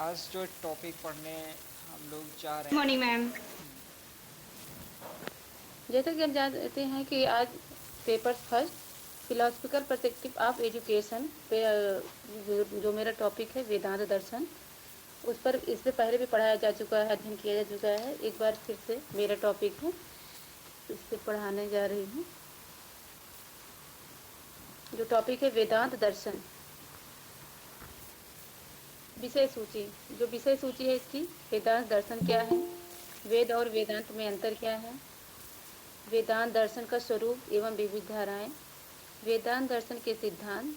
आज जो टॉपिक पढ़ने हम लोग जा रहे मॉर्निंग हैं। मैम। जैसा कि हम जानते हैं कि आज paper first philosophical perspective of education पे जो मेरा टॉपिक है वेदांत दर्शन, उस पर इससे पहले भी पढ़ाया जा चुका है, अध्ययन किया जा चुका है। एक बार फिर से मेरा टॉपिक है, इस पे पढ़ाने जा रही हूँ। जो टॉपिक है वेदांत दर्शन। विषय सूची, जो विषय सूची है इसकी, वेदांत दर्शन क्या है, वेद और वेदांत में अंतर क्या है, वेदांत दर्शन का स्वरूप एवं विविध धाराएं, वेदांत दर्शन के सिद्धांत,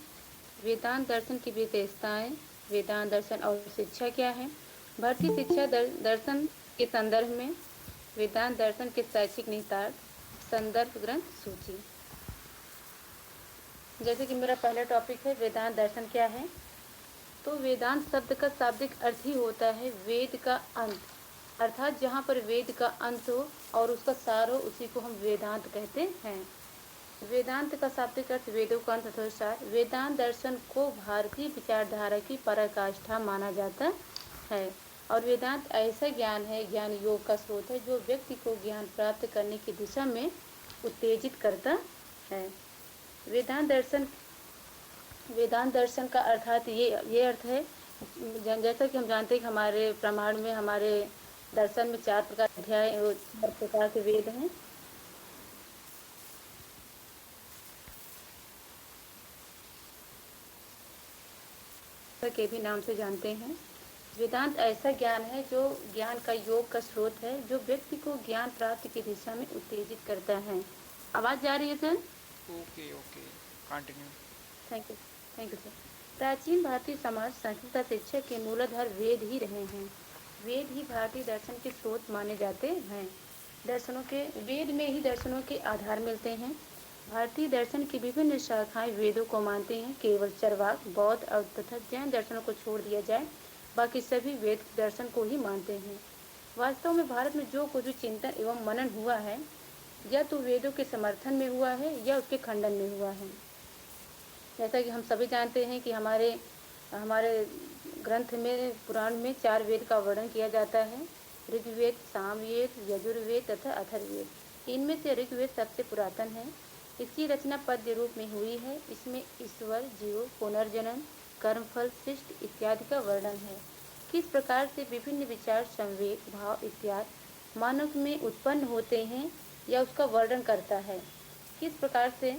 वेदांत दर्शन की विशेषताएं, वेदांत दर्शन और शिक्षा क्या है, भारतीय शिक्षा दर्शन के संदर्भ में, वेदांत दर्शन के शैक्षिक निहितार्थ, संदर्भ ग्रंथ सूची। जैसे कि मेरा पहला टॉपिक है वेदांत दर्शन क्या है, तो वेदांत शब्द का शाब्दिक अर्थ ही होता है वेद का अंत, अर्थात जहाँ पर वेद का अंत हो और उसका सार हो उसी को हम वेदांत कहते हैं। वेदांत का शाब्दिक अर्थ वेदों का अंत अथवा सार। वेदांत दर्शन को भारतीय विचारधारा की पराकाष्ठा माना जाता है और वेदांत ऐसा ज्ञान है, ज्ञान योग का स्रोत है जो व्यक्ति को ज्ञान प्राप्त करने की दिशा में उत्तेजित करता है। वेदांत दर्शन का अर्थात ये अर्थ है, जैसा कि हम जानते हैं कि हमारे प्रमाण में, हमारे दर्शन में 4 प्रकार के अध्याय, 4 प्रकार के वेद हैं के भी नाम से जानते हैं। वेदांत ऐसा ज्ञान है जो ज्ञान का योग का स्रोत है जो व्यक्ति को ज्ञान प्राप्ति की दिशा में उत्तेजित करता है। आवाज जा रही है sir? Okay okay, continue. Thank you. Thank you sir. प्राचीन भारतीय समाज संस्कृत शिक्षा के मूलाधार वेद ही रहे हैं। वेद ही भारतीय दर्शन के स्रोत माने जाते हैं। वेद में ही दर्शनों के आधार मिलते हैं। भारतीय दर्शन की विभिन्न शाखाएं वेदों को मानते हैं। केवल चरवाक, बौद्ध और तथा जैन दर्शनों को छोड़ दिया जाए, बाकी सभी वेद दर्शन को ही मानते हैं। वास्तव में भारत में जो कुछ भी चिंतन एवं मनन हुआ है, या तो वेदों के समर्थन में हुआ है या उसके खंडन में हुआ है। जैसा कि हम सभी जानते हैं कि हमारे हमारे ग्रंथ में, पुराण में 4 वेद का वर्णन किया जाता है, ऋग्वेद, सामवेद, यजुर्वेद तथा अथर्ववेद। इनमें से ऋग्वेद सबसे पुरातन है। इसकी रचना पद्य रूप में हुई है। इसमें ईश्वर, जीव, पुनर्जन्म, कर्मफल, सृष्टि इत्यादि का वर्णन है। किस प्रकार से विभिन्न विचार, संवेग, भाव इत्यादि मानव में उत्पन्न होते हैं या उसका वर्णन करता है। किस प्रकार से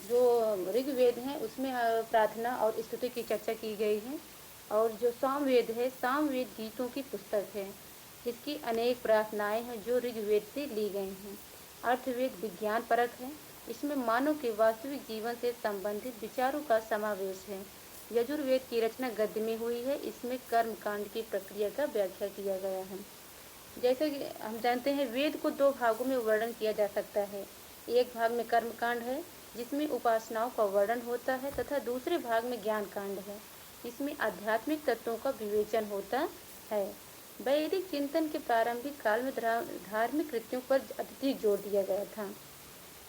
जो ऋग्वेद है उसमें प्रार्थना और स्तुति की चर्चा की गई है, और जो सामवेद है, सामवेद गीतों की पुस्तक है। इसकी अनेक प्रार्थनाएं हैं जो ऋग्वेद से ली गई हैं। अर्थवेद विज्ञान परक है। इसमें मानव के वास्तविक जीवन से संबंधित विचारों का समावेश है। यजुर्वेद की रचना गद्य में हुई है। इसमें कर्म कांड की प्रक्रिया का व्याख्या किया गया है। जैसे कि हम जानते हैं, वेद को 2 भागों में वर्णन किया जा सकता है। एक भाग में कर्म कांड है जिसमें उपासनाओं का वर्णन होता है, तथा दूसरे भाग में ज्ञान कांड है जिसमें आध्यात्मिक तत्वों का विवेचन होता है। वैदिक चिंतन के प्रारंभिक काल में धार्मिक कृत्यों पर अत्यधिक जोर दिया गया था।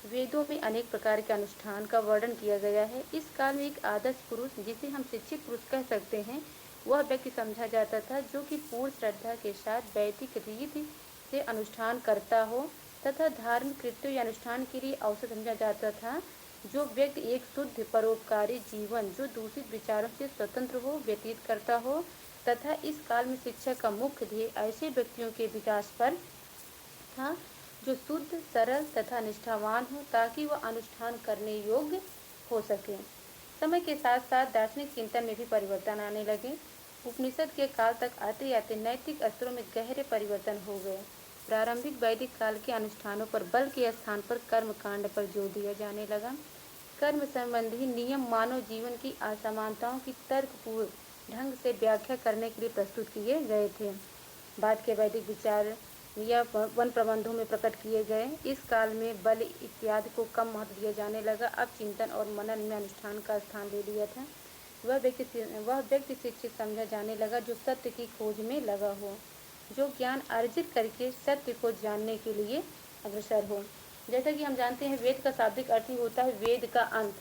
वेदों में अनेक प्रकार के अनुष्ठान का वर्णन किया गया है। इस काल में एक आदर्श पुरुष, जिसे हम शिक्षित पुरुष कह सकते हैं, वह व्यक्ति समझा जाता था जो कि पूर्ण श्रद्धा के साथ वैदिक रीति से अनुष्ठान करता हो, तथा धार्मिक कृत्यों या अनुष्ठान के लिए अवसर समझा जाता था जो व्यक्ति एक शुद्ध परोपकारी जीवन, जो दूषित विचारों से स्वतंत्र हो, व्यतीत करता हो, तथा इस काल में शिक्षा का मुख्य ध्येय ऐसे व्यक्तियों के विकास पर था जो शुद्ध, सरल तथा निष्ठावान हो, ताकि वह अनुष्ठान करने योग्य हो सके। समय के साथ साथ दार्शनिक चिंतन में भी परिवर्तन आने लगे। उपनिषद के काल तक आते आते नैतिक स्तरों में गहरे परिवर्तन हो गए। प्रारंभिक वैदिक काल के अनुष्ठानों पर बल के स्थान पर कर्म कांड पर जोर दिया जाने लगा। कर्म संबंधी नियम मानव जीवन की असमानताओं की तर्कपूर्ण ढंग से व्याख्या करने के लिए प्रस्तुत किए गए थे। बाद के वैदिक विचार या वन प्रबंधों में प्रकट किए गए। इस काल में बल इत्यादि को कम महत्व दिया जाने लगा। अब चिंतन और मनन में अनुष्ठान का स्थान ले लिया था। वह व्यक्ति शिक्षित समझा जाने लगा जो सत्य की खोज में लगा हो, जो ज्ञान अर्जित करके सत्य को जानने के लिए अग्रसर हो। जैसा कि हम जानते हैं, वेद का शाब्दिक अर्थ ही होता है वेद का अंत,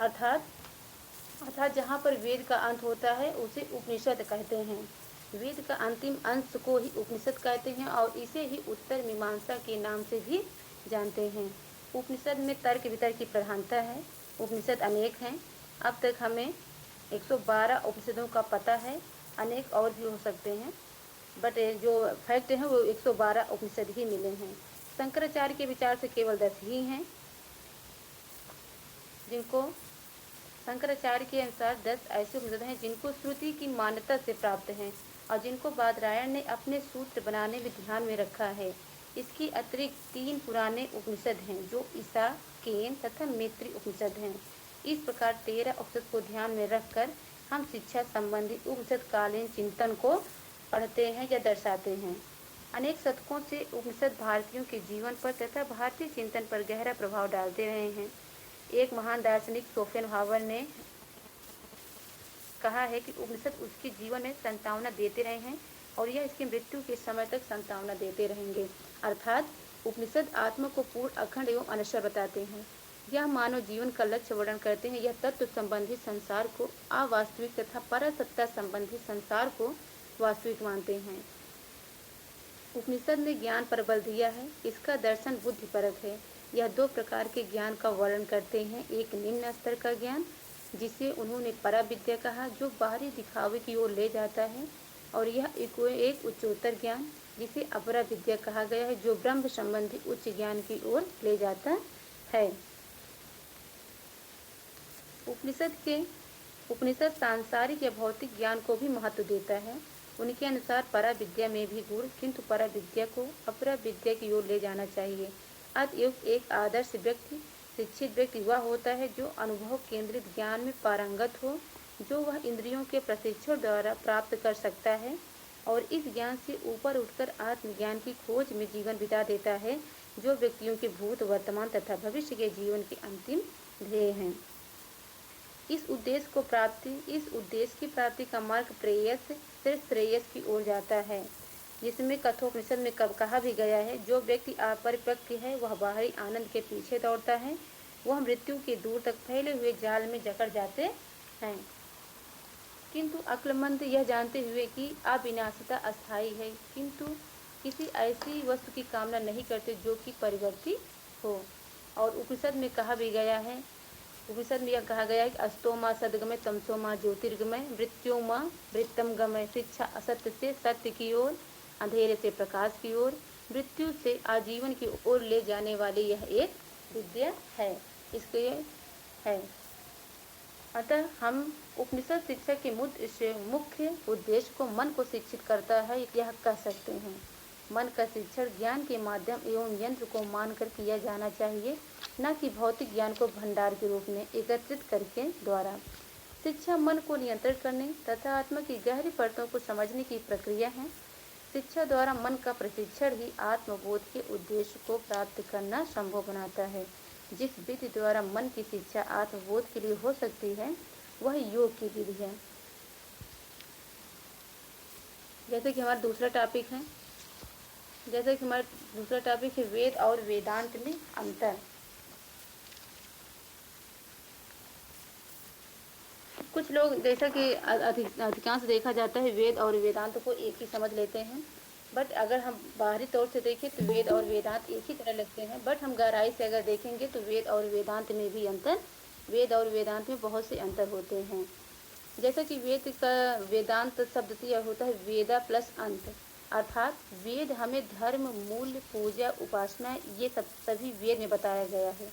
अर्थात अर्थात जहाँ पर वेद का अंत होता है उसे उपनिषद कहते हैं। वेद का अंतिम अंश को ही उपनिषद कहते हैं और इसे ही उत्तर मीमांसा के नाम से भी जानते हैं। उपनिषद में तर्क वितर्क की प्रधानता है। उपनिषद अनेक हैं। अब तक हमें 112 उपनिषदों का पता है, अनेक और भी हो सकते हैं, बट जो फैक्ट है वो 112 उपनिषद ही मिले हैं। शंकराचार्य के विचार से केवल 10 ही हैं, जिनको शंकराचार्य के अनुसार 10 ऐसे उपनिषद हैं जिनको श्रुति की मान्यता से प्राप्त हैं और जिनको बादरायण ने अपने सूत्र बनाने में ध्यान में रखा है। इसके अतिरिक्त 3 पुराने उपनिषद हैं जो ईसा, केन तथा मैत्री उपनिषद हैं। इस प्रकार 13 उपनिषद को ध्यान में रखकर हम शिक्षा संबंधी उपनिषद कालीन चिंतन को पढ़ते हैं या दर्शाते हैं। अनेक शतकों से उपनिषद भारतीयों के जीवन पर तथा भारतीय चिंतन पर गहरा प्रभाव डालते रहे हैं। एक महान दार्शनिक शोपेनहावर ने कहा है कि उपनिषद उसके जीवन में संतावना देते रहे हैं और यह इसकी मृत्यु के समय तक संतावना देते रहेंगे। अर्थात उपनिषद आत्मा को पूर्ण, अखंड एवं अनश्वर बताते हैं। यह मानव जीवन का लक्ष्य वर्णन करते हैं। यह तत्व संबंधी संसार को अवास्तविक तथा परासत्ता संबंधी संसार को वास्तविक मानते हैं। उपनिषद ने ज्ञान पर बल दिया है। इसका दर्शन बुद्धिपरक है। यह 2 प्रकार के ज्ञान का वर्णन करते हैं। एक निम्न स्तर का ज्ञान, जिसे उन्होंने पराविद्या कहा, जो बाहरी दिखावे की ओर ले जाता है, और यह एक उच्चोत्तर ज्ञान, जिसे अपराविद्या कहा गया है, जो ब्रह्म संबंधी उच्च ज्ञान की ओर ले जाता है। उपनिषद सांसारिक या भौतिक ज्ञान को भी महत्व देता है। उनके अनुसार पराविद्या में भी गुण, किंतु पराविद्या को अपराविद्या की ओर ले जाना चाहिए। अतएव एक आदर्श व्यक्ति, शिक्षित व्यक्ति वह होता है जो अनुभव केंद्रित ज्ञान में पारंगत हो, जो वह इंद्रियों के प्रशिक्षण द्वारा प्राप्त कर सकता है और इस ज्ञान से ऊपर उठकर आत्मज्ञान की खोज में जीवन बिता देता है, जो व्यक्तियों के भूत, वर्तमान तथा भविष्य के जीवन के अंतिम ध्येय हैं। इस उद्देश्य की प्राप्ति का मार्ग प्रेयस सिर्फ श्रेयस की ओर जाता है, जिसमें कठोपनिषद में कब कहा भी गया है, जो व्यक्ति अपरिपक्व है वह बाहरी आनंद के पीछे दौड़ता है, वह मृत्यु के दूर तक फैले हुए जाल में जकड़ जाते हैं। किंतु अक्लमंद यह जानते हुए कि अविनाशिता अस्थायी है, किंतु किसी ऐसी वस्तु की कामना नहीं करते जो कि परिवर्ती हो। और उपनिषद में कहा यह कहा गया है कि अस्तो माँ सदगमय, तमसो माँ ज्योतिर्गमय, मृत्यो माँ वृत्तम गमय। शिक्षा असत्य से सत्य की ओर, अंधेरे से प्रकाश की ओर, मृत्यु से आजीवन की ओर ले जाने वाली यह एक विद्या है। इसके है अतः हम उपनिषद शिक्षा के मुख्य उद्देश्य को मन को शिक्षित करता है, यह कह सकते हैं। मन का शिक्षण ज्ञान के माध्यम एवं यंत्र को मानकर किया जाना चाहिए, न कि भौतिक ज्ञान को भंडार के रूप में एकत्रित करके द्वारा। शिक्षा मन को नियंत्रित करने तथा आत्मा की गहरी परतों को समझने की प्रक्रिया है। शिक्षा द्वारा मन का प्रशिक्षण ही आत्मबोध के उद्देश्य को प्राप्त करना संभव बनाता है। जिस विधि द्वारा मन की शिक्षा आत्मबोध के लिए हो सकती है वह योग की विधि है। जैसे कि हमारा दूसरा टॉपिक है वेद और वेदांत में अंतर। कुछ लोग, जैसा कि अधिकांश देखा जाता है, वेद और वेदांत को एक ही समझ लेते हैं, बट अगर हम बाहरी तौर से देखें तो वेद और वेदांत एक ही तरह लगते हैं, बट हम गहराई से अगर देखेंगे तो वेद और वेदांत में बहुत से अंतर होते हैं। जैसा कि वेदांत शब्द से यह होता है वेदा प्लस अंत, अर्थात वेद हमें धर्म, मूल्य, पूजा, उपासना ये सब सभी वेद में बताया गया है,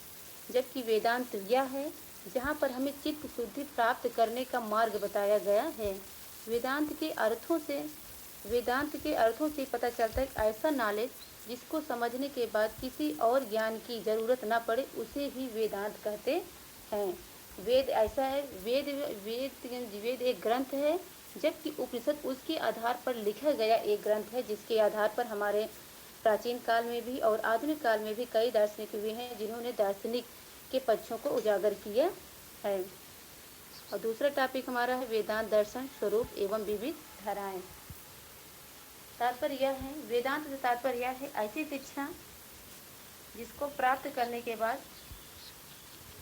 जबकि वेदांत यह है जहाँ पर हमें चित्त शुद्धि प्राप्त करने का मार्ग बताया गया है। वेदांत के अर्थों से पता चलता है कि ऐसा नॉलेज जिसको समझने के बाद किसी और ज्ञान की जरूरत न पड़े उसे ही वेदांत कहते हैं। वेद ऐसा है, वेद एक ग्रंथ है, जबकि उपनिषद उसके आधार पर लिखा गया एक ग्रंथ है, जिसके आधार पर हमारे प्राचीन काल में भी और आधुनिक काल में भी कई दार्शनिक हुए हैं जिन्होंने दार्शनिक के पक्षों को उजागर किया है। और दूसरा टॉपिक हमारा है वेदांत दर्शन, स्वरूप एवं विविध धाराएं। वेदांत से तात्पर्य यह है ऐसी शिक्षा जिसको प्राप्त करने के बाद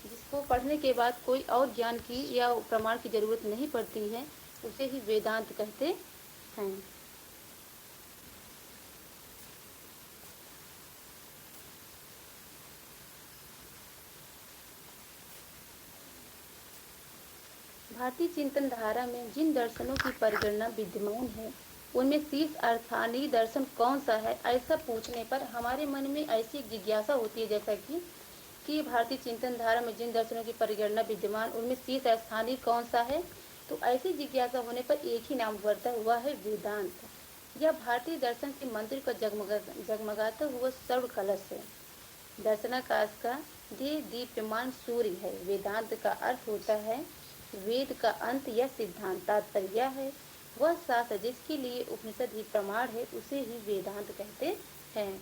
जिसको पढ़ने के बाद कोई और ज्ञान की या प्रमाण की जरूरत नहीं पड़ती है, उसे ही वेदांत कहते हैं। भारतीय चिंतन धारा में जिन दर्शनों की परिगणना विद्यमान है, उनमें शीर्ष अर्थानीय दर्शन कौन सा है, ऐसा पूछने पर हमारे मन में ऐसी जिज्ञासा होती है, जैसा कि भारतीय चिंतन धारा में जिन दर्शनों की परिगणना विद्यमान उनमें शीर्ष स्थानीय कौन सा है। तो ऐसी जिज्ञासा होने पर एक ही नाम उभरता हुआ है, वेदांत। यह भारतीय दर्शन के मंदिर को जगमगाता हुआ सर्व कलश है। दर्शनाकाश का दे दीप्यमान सूर्य है। वेदांत का अर्थ होता है वेद का अंत या सिद्धांत। तात्पर्य यह है वह शास्त्र जिसके लिए उपनिषद ही प्रमाण है, उसे ही वेदांत कहते हैं।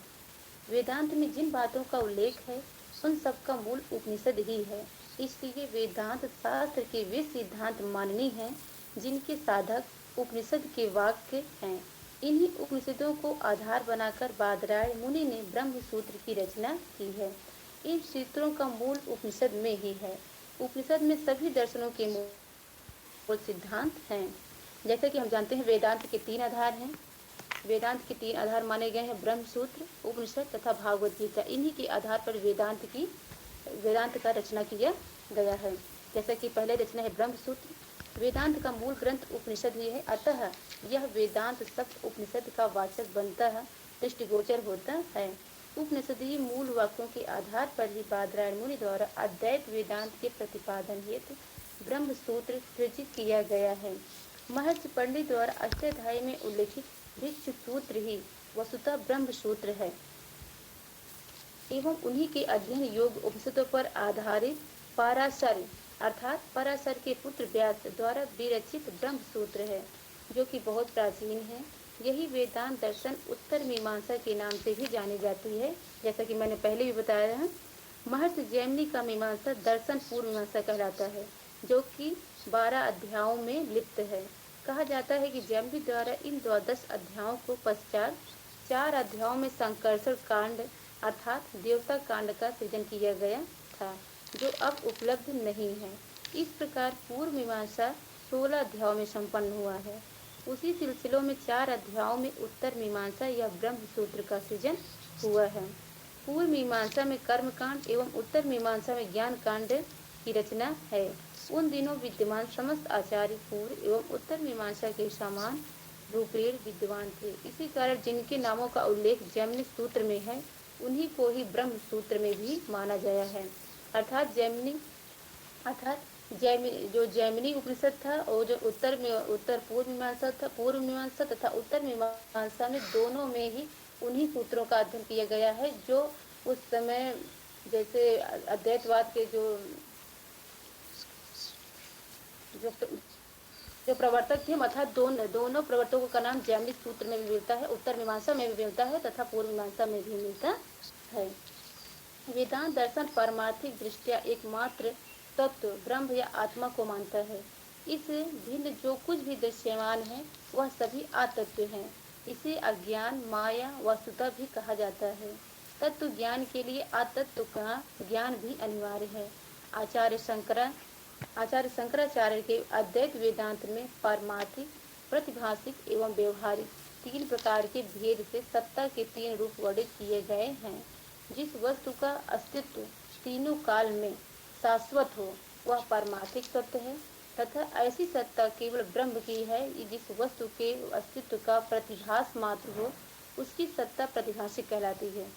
वेदांत में जिन बातों का उल्लेख है, उन सब का मूल उपनिषद ही है। इसलिए वेदांत शास्त्र के वे सिद्धांत माननीय हैं जिनके साधक उपनिषद के वाक्य हैं। इन्हीं उपनिषदों को आधार बनाकर बादरायण मुनि ने ब्रह्म सूत्र की रचना की है। इन सूत्रों का मूल उपनिषद में ही है। उपनिषद में सभी दर्शनों के मूल सिद्धांत हैं। जैसे कि हम जानते हैं, वेदांत के 3 आधार हैं। वेदांत के 3 आधार माने गए हैं ब्रह्म सूत्र, उपनिषद तथा भागवत गीता। इन्हीं के आधार पर वेदांत का रचना किया गया है। जैसे कि पहले रचना है ब्रह्म सूत्र। वेदांत का मूल ग्रंथ उपनिषद ही है, अतः यह वेदांत शब्द उपनिषद का वाचक बनता है, दृष्टिगोचर होता है। उपनिषदीय मूल वाक्यों के आधार पर ही बादरायण मुनि द्वारा अद्वैत वेदांत के प्रतिपादन हेतु ब्रह्म सूत्र सृजित किया गया है। महर्षि पंडित द्वारा अष्टाध्यायी में उल्लेखित भिक्षु सूत्र ही वस्तुतः ब्रह्म सूत्र है एवं उन्हीं के अध्ययन योग उपनिषदों पर आधारित पाराशर अर्थात पराशर के पुत्र व्यास द्वारा विरचित ब्रह्म सूत्र है, जो कि बहुत प्राचीन है। यही वेदांत दर्शन उत्तर मीमांसा के नाम से भी जानी जाती है। जैसा कि मैंने पहले भी बताया है, महर्षि जैमिनी का मीमांसा दर्शन पूर्व मीमांसा कहलाता है, जो कि 12 अध्यायों में लिप्त है। कहा जाता है कि जैमिनी द्वारा इन 12 अध्यायों को पश्चात 4 अध्यायों में संकर्षण कांड अर्थात देवता कांड का सृजन किया गया था, जो अब उपलब्ध नहीं है। इस प्रकार पूर्व मीमांसा 16 अध्यायों में संपन्न हुआ है। उसी सिलसिलों में 4 अध्यायों में उत्तर मीमांसा या ब्रह्म सूत्र का सृजन हुआ है। पूर्व मीमांसा में कर्म कांड एवं उत्तर मीमांसा में ज्ञान कांड की रचना है। उन दिनों विद्यमान समस्त आचार्य पूर्व एवं उत्तर मीमांसा के समान रूपेण विद्वान थे। इसी कारण जिनके नामों का उल्लेख जैमिनी सूत्र में है, उन्हीं को ही ब्रह्म सूत्र में भी माना गया है। अर्थात जो जैमिनी उपनिषद था और जो उत्तर पूर्व मीमांसा तथा उत्तर मीमांसा में दोनों में ही उन्हीं सूत्रों का अध्ययन किया गया है, जो उस समय जैसे अद्वैतवाद के जो प्रवर्तक थे, अर्थात दोनों प्रवर्तकों का नाम जैमिनी सूत्र में भी मिलता है, उत्तर मीमांसा में भी मिलता है तथा पूर्व मीमांसा में भी मिलता है। वेदांत दर्शन पारमार्थिक दृष्टिया एकमात्र तत्व ब्रह्म या आत्मा को मानता है। इस भिन्न जो कुछ भी दृश्यमान है, वह सभी आतत्व हैं। इसे अज्ञान, माया, वस्तुता भी कहा जाता है। तत्व ज्ञान के लिए आतत्व का ज्ञान भी अनिवार्य है। आचार्य शंकराचार्य के अद्वैत वेदांत में पारमार्थिक, प्रतिभासिक एवं व्यवहारिक 3 प्रकार के भेद से सत्ता के 3 रूप वर्णित किए गए हैं। जिस वस्तु का अस्तित्व तीनों काल में शाश्वत हो, वह पारमार्थिक सत्य है तथा ऐसी सत्ता केवल ब्रह्म की है। जिस वस्तु के अस्तित्व का प्रतिभास मात्र हो, उसकी सत्ता प्रतिभासिक कहलाती है।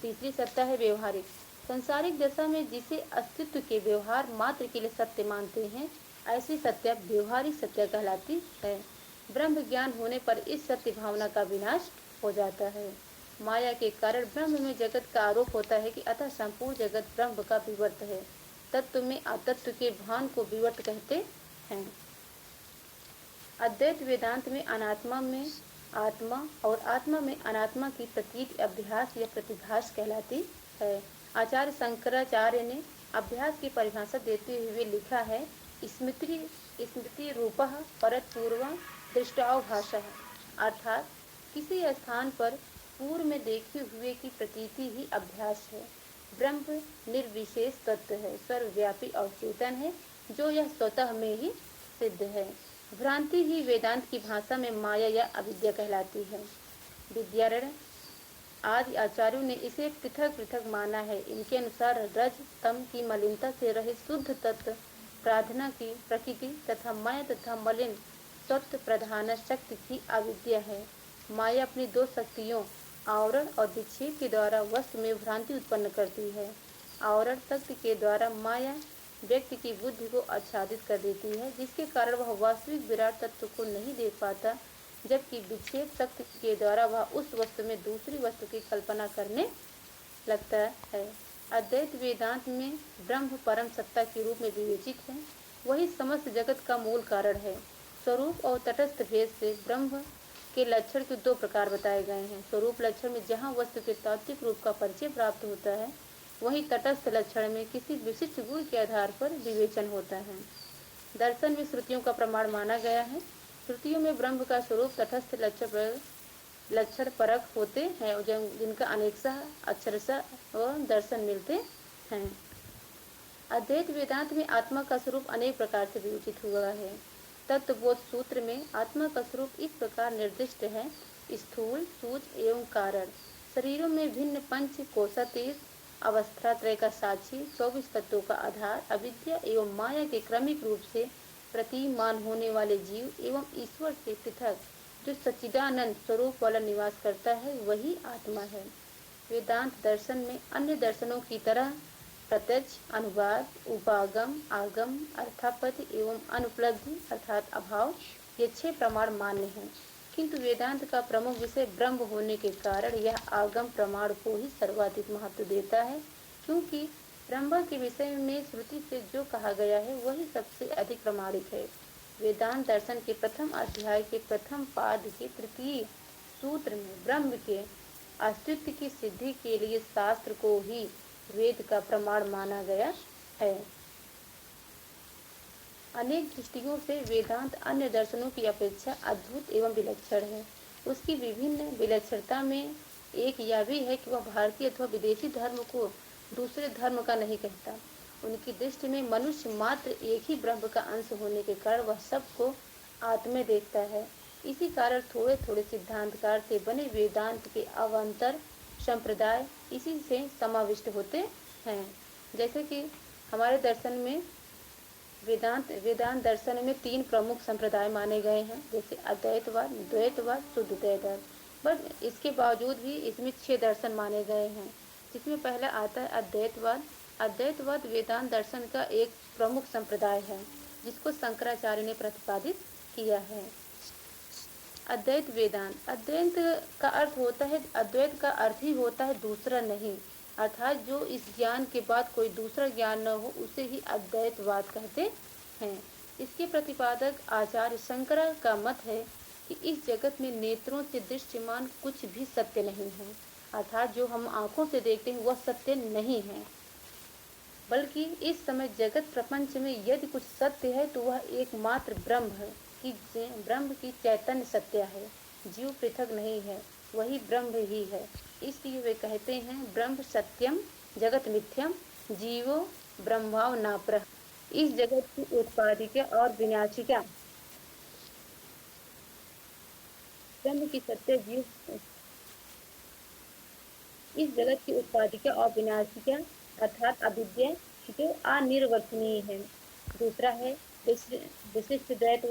तीसरी सत्ता है व्यवहारिक। संसारिक दशा में जिसे अस्तित्व के व्यवहार मात्र के लिए सत्य मानते हैं, ऐसी सत्या व्यवहारिक सत्या कहलाती है। ब्रह्म ज्ञान होने पर इस सत्य भावना का विनाश हो जाता है। माया के कारण ब्रह्म में जगत का आरोप होता है कि अतः संपूर्ण जगत ब्रह्म का विवर्त है। तत्व में अतत्व के भान को विवर्त कहते हैं। अद्वैत वेदांत में अनात्मा में आत्मा और आत्मा में अनात्मा की प्रतीत अभ्यास या प्रतिभास कहलाती है। आचार्य शंकराचार्य ने अभ्यास की परिभाषा देते हुए लिखा है, स्मृति रूपः परतपूर्वं दृष्टावभासः, अर्थात किसी स्थान पर पूर्व में देखे हुए की प्रतीति ही अभ्यास है। ब्रह्म निर्विशेष तत्व है, सर्वव्यापी और चेतन है, जो यह स्वतः में ही सिद्ध है। भ्रांति ही वेदांत की भाषा में माया या अविद्या कहलाती है। विद्यारण्य आदि आचार्यों ने इसे पृथक पृथक माना है। इनके अनुसार रज तम की मलिनता से रहित शुद्ध तत्व प्रार्थना की प्रकृति तथा माया तथा मलिन सत्व प्रधान शक्ति की अविद्या है। माया अपनी दो शक्तियों आवरण और विक्षेप के द्वारा वस्तु में भ्रांति उत्पन्न करती है। आवरण शक्ति के द्वारा माया व्यक्ति की बुद्धि को आच्छादित कर देती है, जिसके कारण वह वास्तविक विराट तत्व को नहीं देख पाता, जबकि विक्षेप शक्ति के द्वारा वह उस वस्तु में दूसरी वस्तु की कल्पना करने लगता है। अद्वैत वेदांत में ब्रह्म परम सत्ता के रूप में विवेचित है, वही समस्त जगत का मूल कारण है। स्वरूप और तटस्थ भेद से ब्रह्म के लक्षण के दो प्रकार बताए गए हैं। स्वरूप लक्षण में जहाँ वस्तु के तात्विक रूप का परिचय प्राप्त होता है, वहीं तटस्थ लक्षण में किसी विशिष्ट गुण के आधार पर विवेचन होता है। दर्शन में श्रुतियों का प्रमाण माना गया है। श्रुतियों में ब्रह्म का स्वरूप तटस्थ लक्षण परक होते हैं, जिनका अनेकशः अक्षरशः व दर्शन मिलते हैं। अद्वैत वेदांत में आत्मा का स्वरूप अनेक प्रकार से विवेचित हुआ है। तत्वबोध सूत्र में आत्मा का स्वरूप इस प्रकार निर्दिष्ट है: स्थूल, सूक्ष्म एवं कारण, शरीरों में भिन्न पंच कोशातीत, अवस्थात्रय का साक्षी, 24 तत्वों का आधार, अविद्या एवं माया के क्रमिक रूप से प्रतीयमान होने वाले जीव एवं ईश्वर से पृथक जो सच्चिदानंद स्वरूप वाला निवास करता है, वही आत्मा है। वेदांत दर्शन में अन्य दर्शनों की तरह प्रत्यक्ष, अनुवाद, उपागम, आगम, अर्थापत्ति एवं अनुपलब्धि अर्थात अभाव, ये 6 प्रमाण मान्य हैं, किंतु वेदांत का प्रमुख विषय ब्रह्म होने के कारण यह आगम प्रमाण को ही सर्वाधिक महत्व देता है, क्योंकि ब्रह्म के विषय में श्रुति से जो कहा गया है वही सबसे अधिक प्रमाणिक है। वेदांत दर्शन के प्रथम अध्याय के प्रथम पाद के तृतीय सूत्र में ब्रह्म के अस्तित्व की सिद्धि के लिए शास्त्र को ही वेद का प्रमाण माना गया है। अनेक दृष्टियों से वेदांत अन्य दर्शनों की अपेक्षा अद्भुत एवं विलक्षण है। उसकी विभिन्न विलक्षणता में एक यह भी है कि वह भारतीय अथवा विदेशी धर्म को दूसरे धर्म का नहीं कहता। उनकी दृष्टि में मनुष्य मात्र एक ही ब्रह्म का अंश होने के कारण वह सबको आत्मा देखता है। इसी कारण थोड़े थोड़े सिद्धांतकार से बने वेदांत के अवान्तर संप्रदाय इसी से समाविष्ट होते हैं। जैसे कि हमारे दर्शन में वेदांत दर्शन में 3 प्रमुख संप्रदाय माने गए हैं, जैसे अद्वैतवाद, द्वैतवाद, शुद्ध द्वैतवाद। बट इसके बावजूद भी इसमें 6 दर्शन माने गए हैं, जिसमें पहला आता है अद्वैतवाद। अद्वैतवाद वेदांत दर्शन का एक प्रमुख संप्रदाय है, जिसको शंकराचार्य ने प्रतिपादित किया है। अद्वैत वेदांत, अद्वैत का अर्थ ही होता है दूसरा नहीं, अर्थात जो इस ज्ञान के बाद कोई दूसरा ज्ञान न हो उसे ही अद्वैतवाद कहते हैं। इसके प्रतिपादक आचार्य शंकरा का मत है कि इस जगत में नेत्रों से दृश्यमान कुछ भी सत्य नहीं है, अर्थात जो हम आंखों से देखते हैं वह सत्य नहीं है, बल्कि इस समय जगत प्रपंच में यदि कुछ सत्य है तो वह एकमात्र ब्रह्म है, कि ब्रह्म की चैतन्य सत्य है, जीव पृथक नहीं है, वही ब्रह्म ही है। इसलिए वे कहते हैं ब्रह्म सत्यम जगत मिथ्यम जीवो ब्रह्माव नाप्रह। इस जगत की उत्पादिका और विनाशिका ब्रह्म की सत्य जीव, इस जगत की उत्पादिका और विनाशिका अर्थात अविद्या जो अनिर्वचनीय है। दूसरा है विशिष्ट द्वैत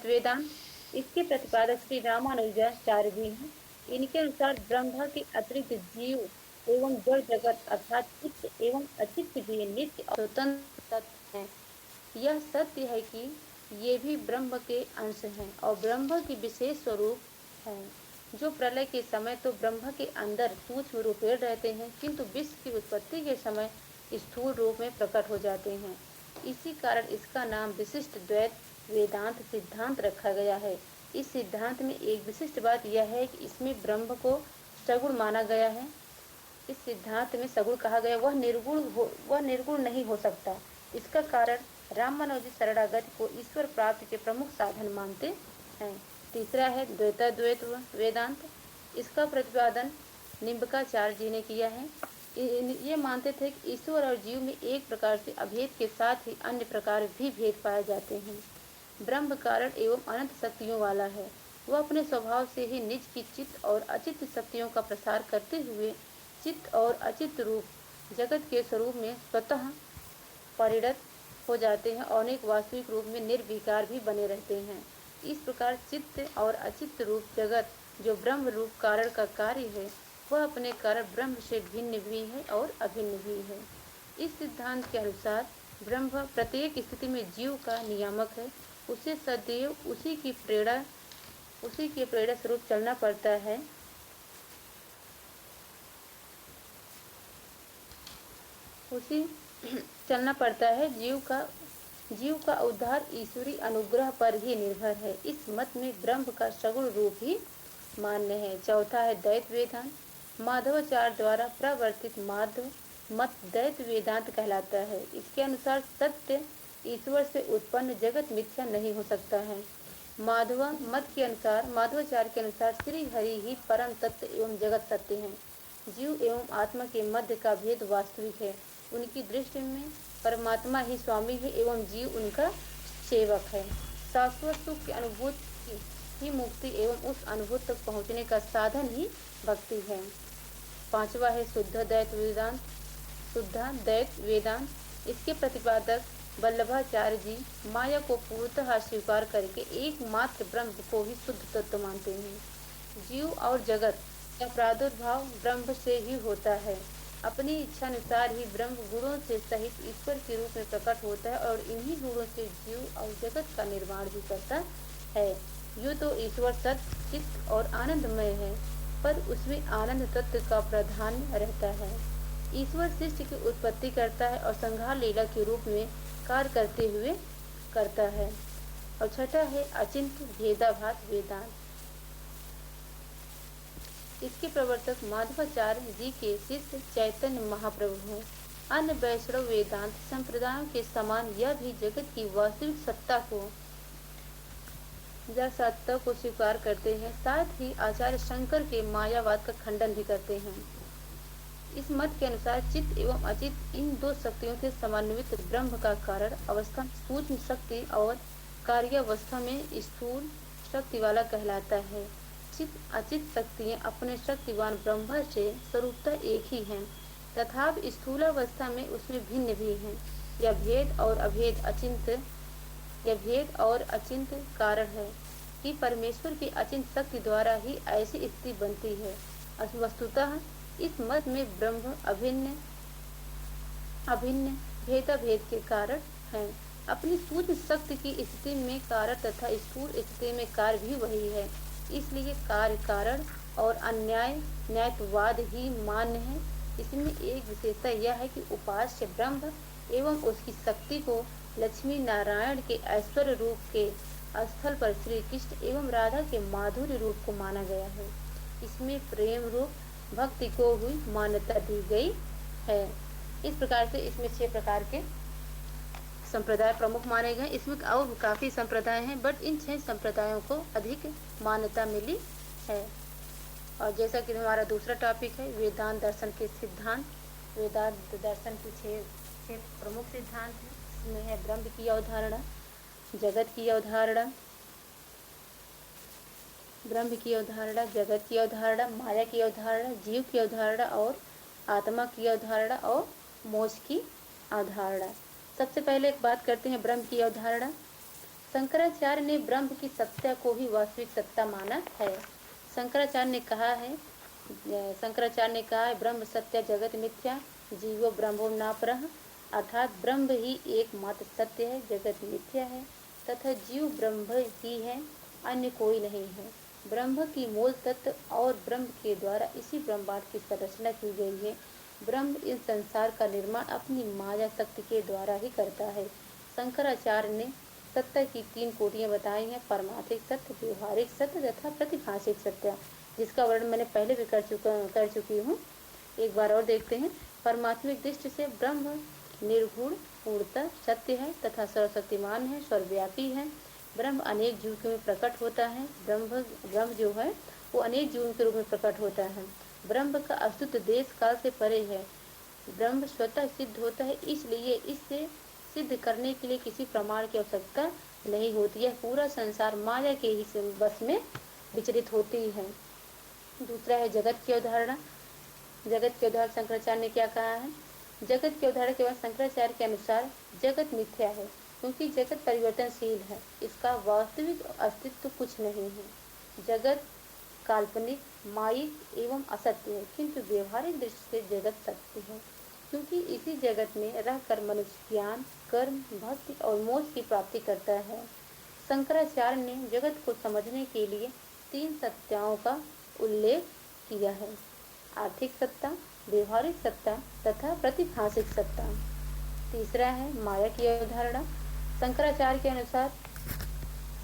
वेदांत। इसके प्रतिपादक श्री रामानुजाचार्य भी हैं। इनके अनुसार ब्रह्म के अतिरिक्त जीव एवं जड़ जगत अर्थात चित्त एवं अचित्त भी नित्य और स्वतंत्र तत्व हैं। यह सत्य है कि ये भी ब्रह्म के अंश हैं और ब्रह्म की विशेष स्वरूप है, जो प्रलय के समय तो ब्रह्म के अंदर सूक्ष्म रूप में रहते हैं, किंतु विश्व की उत्पत्ति के समय स्थूल रूप में प्रकट हो जाते हैं। इसी कारण इसका नाम विशिष्ट द्वैत वेदांत सिद्धांत रखा गया है। इस सिद्धांत में एक विशिष्ट बात यह है कि इसमें ब्रह्म को सगुण माना गया है। इस सिद्धांत में सगुण कहा गया वह निर्गुण नहीं हो सकता। इसका कारण रामानुजी शरणागति को ईश्वर प्राप्ति के प्रमुख साधन मानते हैं। तीसरा है द्वैत वेदांत। इसका प्रतिपादन निम्बकाचार्य जी ने किया है। ये मानते थे कि ईश्वर और जीव में एक प्रकार से अभेद के साथ ही अन्य प्रकार भी भेद पाए जाते हैं। ब्रह्म कारण एवं अनंत शक्तियों वाला है। वह अपने स्वभाव से ही निज की चित्त और अचित्त शक्तियों का प्रसार करते हुए चित्त और अचित्त रूप जगत के स्वरूप में स्वतः परिणत हो जाते हैं और एक वास्तविक रूप में निर्विकार भी बने रहते हैं। इस प्रकार चित्त और अचित्त रूप जगत जो ब्रह्म रूप कारण का कार्य है, वह अपने कारण ब्रह्म से भिन्न भी है और अभिन्न भी है। इस सिद्धांत के अनुसार ब्रह्म प्रत्येक स्थिति में जीव का नियामक है। उसे सदैव उसी के प्रेरणा स्वरूप चलना पड़ता है। उसी चलना पड़ता है। जीव का उद्धार ईश्वरी अनुग्रह पर ही निर्भर है। इस मत में ब्रह्म का सगुण रूप ही मान्य है। चौथा है द्वैत वेदांत। माधवाचार्य द्वारा प्रवर्तित माधव मत द्वैत वेदांत कहलाता है। इसके अनुसार सत्य ईश्वर से उत्पन्न जगत मिथ्या नहीं हो सकता है। माधवाचार्य के अनुसार श्री हरि ही परम तत्व एवं जगत सत्य है। जीव एवं आत्मा के मध्य का भेद वास्तविक है। उनकी दृष्टि में परमात्मा ही स्वामी है एवं जीव उनका सेवक है। शाश्वत सुख की अनुभूति ही मुक्ति एवं उस अनुभूति तक पहुँचने का साधन ही भक्ति है। पांचवा है शुद्ध द्वैत वेदांत। इसके प्रतिपादक वल्लभाचार्य जी माया को पूर्णतः स्वीकार करके एकमात्र ब्रह्म को ही शुद्ध तत्व मानते हैं। जीव और जगत का प्रादुर्भाव ब्रह्म से ही होता है। अपनी इच्छानुसार ही ब्रह्म गुणों से सहित ईश्वर के रूप में प्रकट होता है और इन्हीं गुणों से जीव और जगत का निर्माण भी करता है। यूँ तो ईश्वर सत्य, चित्त और आनंदमय है, पर उसमें आनंद तत्व का प्राधान्य रहता है। ईश्वर सृष्टि की उत्पत्ति करता है और संहार लीला के रूप में कार्य करते हुए करता है। और छठा है अचिंत्य भेदाभास वेदांत। इसके प्रवर्तक माधवाचार्य जी के शिष्य चैतन्य महाप्रभु हैं। अन्य वैष्णव वेदांत संप्रदायों के समान यह भी जगत की वास्तविक सत्ता को स्वीकार करते हैं। साथ ही आचार्य शंकर के मायावाद का खंडन भी करते हैं। इस मत के अनुसार चित्त एवं अचित्त इन दो शक्तियों से समन्वित ब्रह्म का कारण अवस्था सूक्ष्म शक्ति और कार्यावस्था में स्थूल शक्ति वाला कहलाता है। चित्त अचित्त शक्तियाँ अपने शक्तिवान ब्रह्म से स्वरूपतः एक ही हैं, तथापि स्थूलावस्था में उसमें भिन्न भी हैं। यह भेद और अचिंत कारण है कि परमेश्वर की अचिंत शक्ति द्वारा ही ऐसी स्थिति बनती है। वस्तुतः इस मत में ब्रह्म अभिन्न भेदाभेद के कारण है। अपनी सूक्ष्म शक्ति की स्थिति में कारण तथा स्थूल स्थिति में कार्य भी वही है। इसलिए कार्य कारण और अन्याय न्यायवाद ही मान्य है। इसमें एक विशेषता यह है कि उपास्य ब्रह्म एवं उसकी शक्ति को लक्ष्मी नारायण के ऐश्वर्य रूप के स्थल पर श्री कृष्ण एवं राधा के माधुर्य रूप को माना गया है। इसमें प्रेम रूप भक्ति को हुई मान्यता दी गई है। इस प्रकार से इसमें 6 प्रकार के संप्रदाय प्रमुख माने गए। इसमें और काफी संप्रदाय हैं, बट इन 6 संप्रदायों को अधिक मान्यता मिली है। और जैसा कि हमारा दूसरा टॉपिक है वेदांत दर्शन के सिद्धांत। वेदांत दर्शन के 6 प्रमुख सिद्धांत हैं। इसमें है ब्रह्म की अवधारणा, जगत की अवधारणा, ब्रह्म की अवधारणा, जगत की अवधारणा, माया की अवधारणा, जीव की अवधारणा और आत्मा की अवधारणा और मोक्ष की अवधारणा। सबसे पहले एक बात करते हैं ब्रह्म की अवधारणा। शंकराचार्य ने ब्रह्म की सत्ता को ही वास्तविक सत्ता माना है। शंकराचार्य ने कहा है ब्रह्म सत्य जगत मिथ्या, जीवो ब्रह्मो नापरः, अर्थात ब्रह्म ही एकमात्र सत्य है, जगत मिथ्या है तथा जीव ब्रह्म ही है, अन्य कोई नहीं है। ब्रह्म की मूल तत्व और ब्रह्म के द्वारा इसी ब्रह्मांड की संरचना की गई है। ब्रह्म इस संसार का निर्माण अपनी माया शक्ति के द्वारा ही करता है। शंकराचार्य ने सत्य की 3 कोटियाँ बताई हैं, परमार्थिक सत्य, व्यवहारिक सत्य तथा प्रतिभाषिक सत्य, जिसका वर्णन मैंने पहले भी कर चुकी हूँ। एक बार और देखते हैं। परमात्मिक दृष्टि से ब्रह्म निर्गुण पूर्णतः सत्य है तथा सर्वशक्तिमान है, सर्वव्यापी है। ब्रह्म अनेक जीव के में प्रकट होता है। ब्रह्म जो है वो अनेक जीवों के रूप में प्रकट होता है। ब्रह्म का अस्तित्व देश काल से परे है। ब्रह्म स्वतः सिद्ध होता है, इसलिए इससे सिद्ध करने के लिए किसी प्रमाण की आवश्यकता नहीं होती। यह पूरा संसार माया के ही बस में विचलित होती है। दूसरा है जगत की अवधारणा। जगत के उदाहरण शंकराचार्य ने क्या कहा है? जगत के उदाहरण केवल शंकराचार्य के अनुसार जगत मिथ्या है, क्योंकि जगत परिवर्तनशील है, इसका वास्तविक अस्तित्व कुछ नहीं है। जगत काल्पनिक, मायिक एवं असत्य है, किंतु व्यवहारिक दृष्टि से जगत सत्य है, क्योंकि इसी जगत में रहकर मनुष्य ज्ञान, कर्म, भक्ति और मोक्ष की प्राप्ति करता है। शंकराचार्य ने जगत को समझने के लिए 3 सत्ताओं का उल्लेख किया है: आर्थिक सत्ता, व्यवहारिक सत्ता तथा प्रतिभाषिक सत्ता। तीसरा है माया की अवधारणा। शंकराचार्य के अनुसार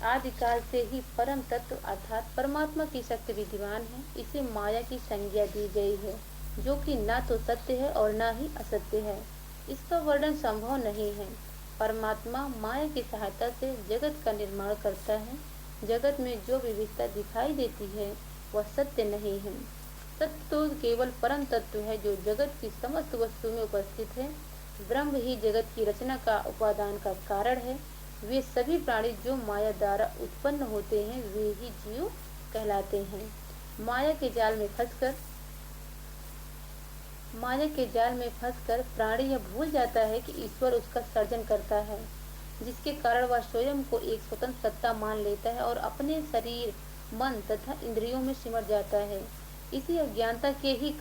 आदिकाल से ही परम तत्व अर्थात परमात्मा की शक्ति विद्यमान है, इसे माया की संज्ञा दी गई है, जो कि न तो सत्य है और न ही असत्य है। इसका वर्णन संभव नहीं है। परमात्मा माया की सहायता से जगत का निर्माण करता है। जगत में जो विविधता दिखाई देती है वह सत्य नहीं है। सत्य तो केवल परम तत्व है जो जगत की समस्त वस्तु में उपस्थित है। ब्रह्म ही जगत की रचना का उपादान का कारण है। वे सभी प्राणी जो माया द्वारा उत्पन्न होते हैं वे ही जीव कहलाते हैं। माया के जाल में फंसकर प्राणी यह भूल जाता है कि ईश्वर उसका सर्जन करता है, जिसके कारण वह स्वयं को एक स्वतंत्र सत्ता मान लेता है और अपने शरीर, मन तथा इंद्रियों में सिमट जाता है। इसी अज्ञानता के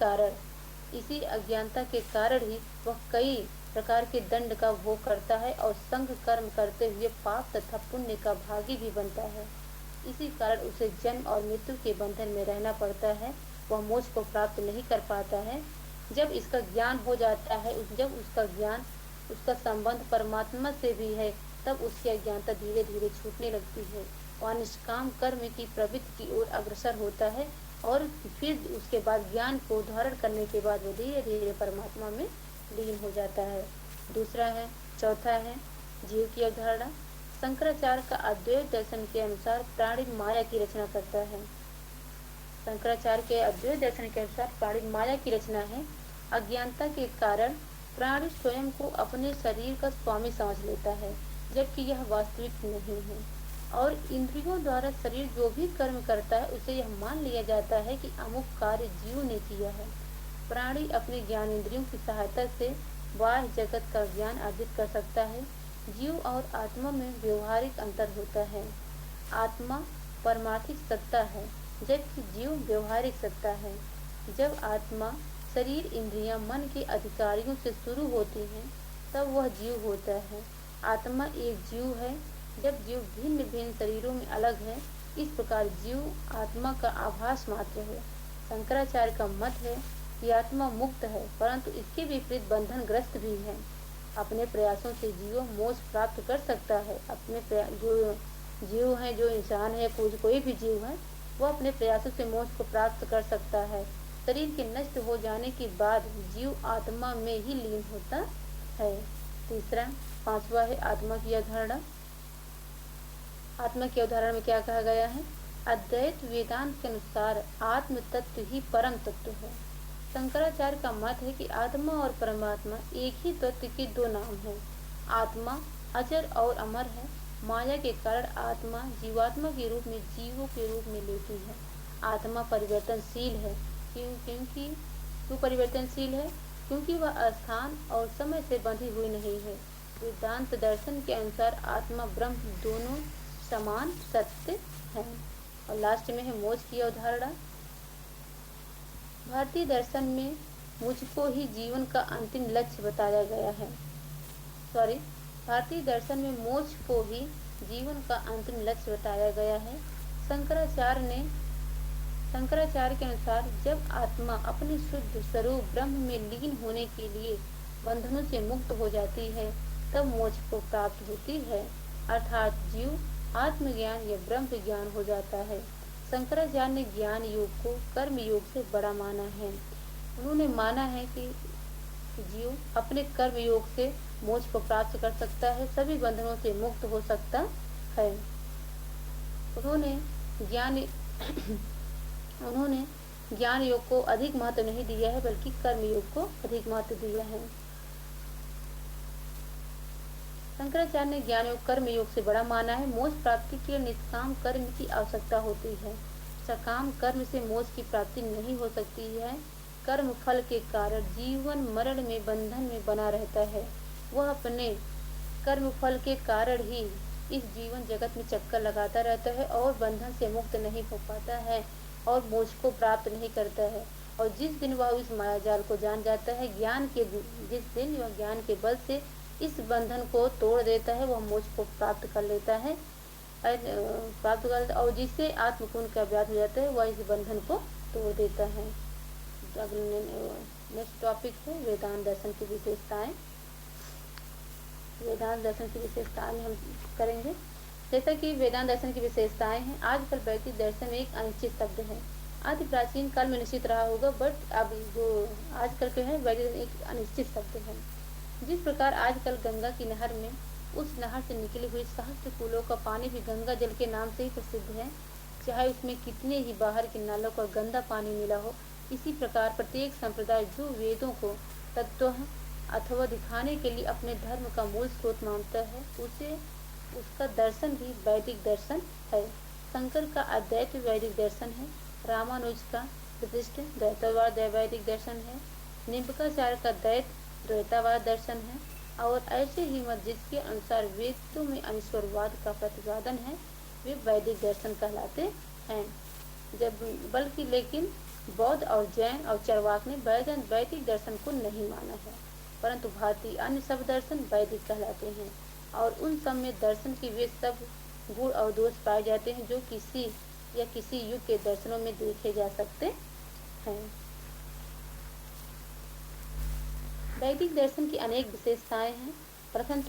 कारण ही वह कई प्रकार के दंड का भोग करता है और संघ कर्म करते हुए पाप तथा पुण्य का भागी भी बनता है। इसी कारण उसे जन्म और मृत्यु के बंधन में रहना पड़ता है। वह मोक्ष को प्राप्त नहीं कर पाता है। जब इसका ज्ञान हो जाता है, जब उसका संबंध परमात्मा से भी है, तब उसकी अज्ञानता धीरे धीरे छूटने लगती है। वह निष्काम कर्म की प्रवृत्ति की ओर अग्रसर होता है और फिर उसके बाद ज्ञान को धारण करने के बाद वो धीरे धीरे परमात्मा में लीन हो जाता है। चौथा है जीव की अवधारणा। शंकराचार्य का अद्वैत दर्शन के अनुसार प्राणी माया की रचना करता है। शंकराचार्य के अद्वैत दर्शन के अनुसार प्राणी माया की रचना है। अज्ञानता के कारण प्राणी स्वयं को अपने शरीर का स्वामी समझ लेता है, जबकि यह वास्तविक नहीं है, और इंद्रियों द्वारा शरीर जो भी कर्म करता है उसे यह मान लिया जाता है कि अमुक कार्य जीव ने किया है। प्राणी अपने ज्ञान इंद्रियों की सहायता से बाह्य जगत का ज्ञान अर्जित कर सकता है। जीव और आत्मा में व्यवहारिक अंतर होता है। आत्मा परमार्थिक सत्ता है, जबकि जीव व्यवहारिक सत्ता है। जब आत्मा, शरीर, इंद्रियां, मन के अधिकारियों से शुरू होती हैं, तब वह जीव होता है। आत्मा एक जीव है। जब जीव भिन्न भिन्न शरीरों में अलग है, इस प्रकार जीव आत्मा का आभास मात्र है। शंकराचार्य का मत है कि आत्मा मुक्त है, परंतु इसके विपरीत बंधन ग्रस्त भी है। अपने प्रयासों से जीव मोक्ष प्राप्त कर सकता है। जो जीव है, जो इंसान है, कोई भी जीव है, वह अपने प्रयासों से मोक्ष को प्राप्त कर सकता है। शरीर के नष्ट हो जाने के बाद जीव आत्मा में ही लीन होता है। पांचवा है आत्मा की अवधारणा। आत्मा की अवधारणा में क्या कहा गया है? अद्वैत वेदांत के अनुसार आत्म तत्व ही परम तत्व है। शंकराचार्य का मत है कि आत्मा और परमात्मा एक ही तत्व के दो नाम हैं। आत्मा अजर और अमर है। माया के कारण आत्मा जीवात्मा के रूप में जीवों के रूप में लेती है। आत्मा परिवर्तनशील है। क्यों परिवर्तनशील है? क्योंकि वह स्थान और समय से बंधी हुई नहीं है। वेदांत दर्शन के अनुसार आत्मा ब्रह्म दोनों समान सत्य है। और लास्ट में है मोक्ष की अवधारणा। भारतीय दर्शन में मुझको ही जीवन का अंतिम लक्ष्य बताया गया है। भारतीय दर्शन में मोक्ष को ही जीवन का अंतिम लक्ष्य बताया गया है। शंकराचार्य के अनुसार जब आत्मा अपने शुद्ध स्वरूप ब्रह्म में लीन होने के लिए बंधनों से मुक्त हो जाती है, तब मोक्ष को प्राप्त होती है, अर्थात जीव आत्मज्ञान या ब्रह्म ज्ञान हो जाता है। शंकराचार्य ने ज्ञान योग को कर्म योग से बड़ा माना है। उन्होंने माना है कि जीव अपने कर्म योग से मोक्ष को प्राप्त कर सकता है, सभी बंधनों से मुक्त हो सकता है। उन्होंने ज्ञान योग को अधिक महत्व नहीं दिया है, बल्कि कर्म योग को अधिक महत्व दिया है। शंकराचार्य ने ज्ञान योग कर्म योग से बड़ा माना है। मोक्ष प्राप्ति के लिए निष्काम कर्म की आवश्यकता होती है। सकाम कर्म से मोक्ष की प्राप्ति नहीं हो सकती है। कर्म फल के कारण जीवन मरण में बंधन में बना रहता है। वह अपने कर्म फल के कारण ही इस जीवन जगत में चक्कर लगाता रहता है और बंधन से मुक्त नहीं हो पाता है और मोक्ष को प्राप्त नहीं करता है। और जिस दिन वह इस मायाजाल को जान जाता है, जिस दिन वह ज्ञान के बल से इस बंधन को तोड़ देता है, वह मोक्ष को प्राप्त कर लेता है और जिससे आत्मगुण का अभ्यास हो जाता है, वह इस बंधन को तोड़ देता है। नेक्स्ट टॉपिक है वेदांत दर्शन की विशेषताएं। वेदांत दर्शन की विशेषताएं हम करेंगे। जैसा कि वेदांत दर्शन की विशेषताएं हैं, आजकल वैदिक दर्शन एक अनिश्चित शब्द है। आदि प्राचीन काल में निश्चित रहा होगा, बट अब जो आजकल के है वैदिक एक अनिश्चित शब्द है। जिस प्रकार आजकल गंगा की नहर में उस नहर से निकली हुई सहस्त्र कुलों का पानी भी गंगा जल के नाम से ही प्रसिद्ध है, चाहे उसमें कितने ही बाहर के नालों का गंदा पानी मिला हो। इसी प्रकार प्रत्येक संप्रदाय जो वेदों को तत्व अथवा दिखाने के लिए अपने धर्म का मूल स्रोत मानता है, उसका दर्शन भी वैदिक दर्शन है। शंकर का अद्वैत वैदिक दर्शन है। रामानुज का विशिष्ट द्वैतवाद वैदिक दर्शन है। निम्बकाचार्य का द्वैतवाद दर्शन है। और ऐसे ही मत जिसके अनुसार वेदों में अनिश्वरवाद का प्रतिपादन है, वे वैदिक दर्शन कहलाते हैं। लेकिन बौद्ध और जैन और चरवाक ने वैदिक दर्शन को नहीं माना है, परंतु भारतीय अन्य सब दर्शन वैदिक कहलाते हैं और उन सब में दर्शन के वे सब गुण और दोष पाए जाते हैं जो किसी युग के दर्शनों में देखे जा सकते हैं। वैदिक दर्शन की अनेक विशेषताएं हैं। प्रथम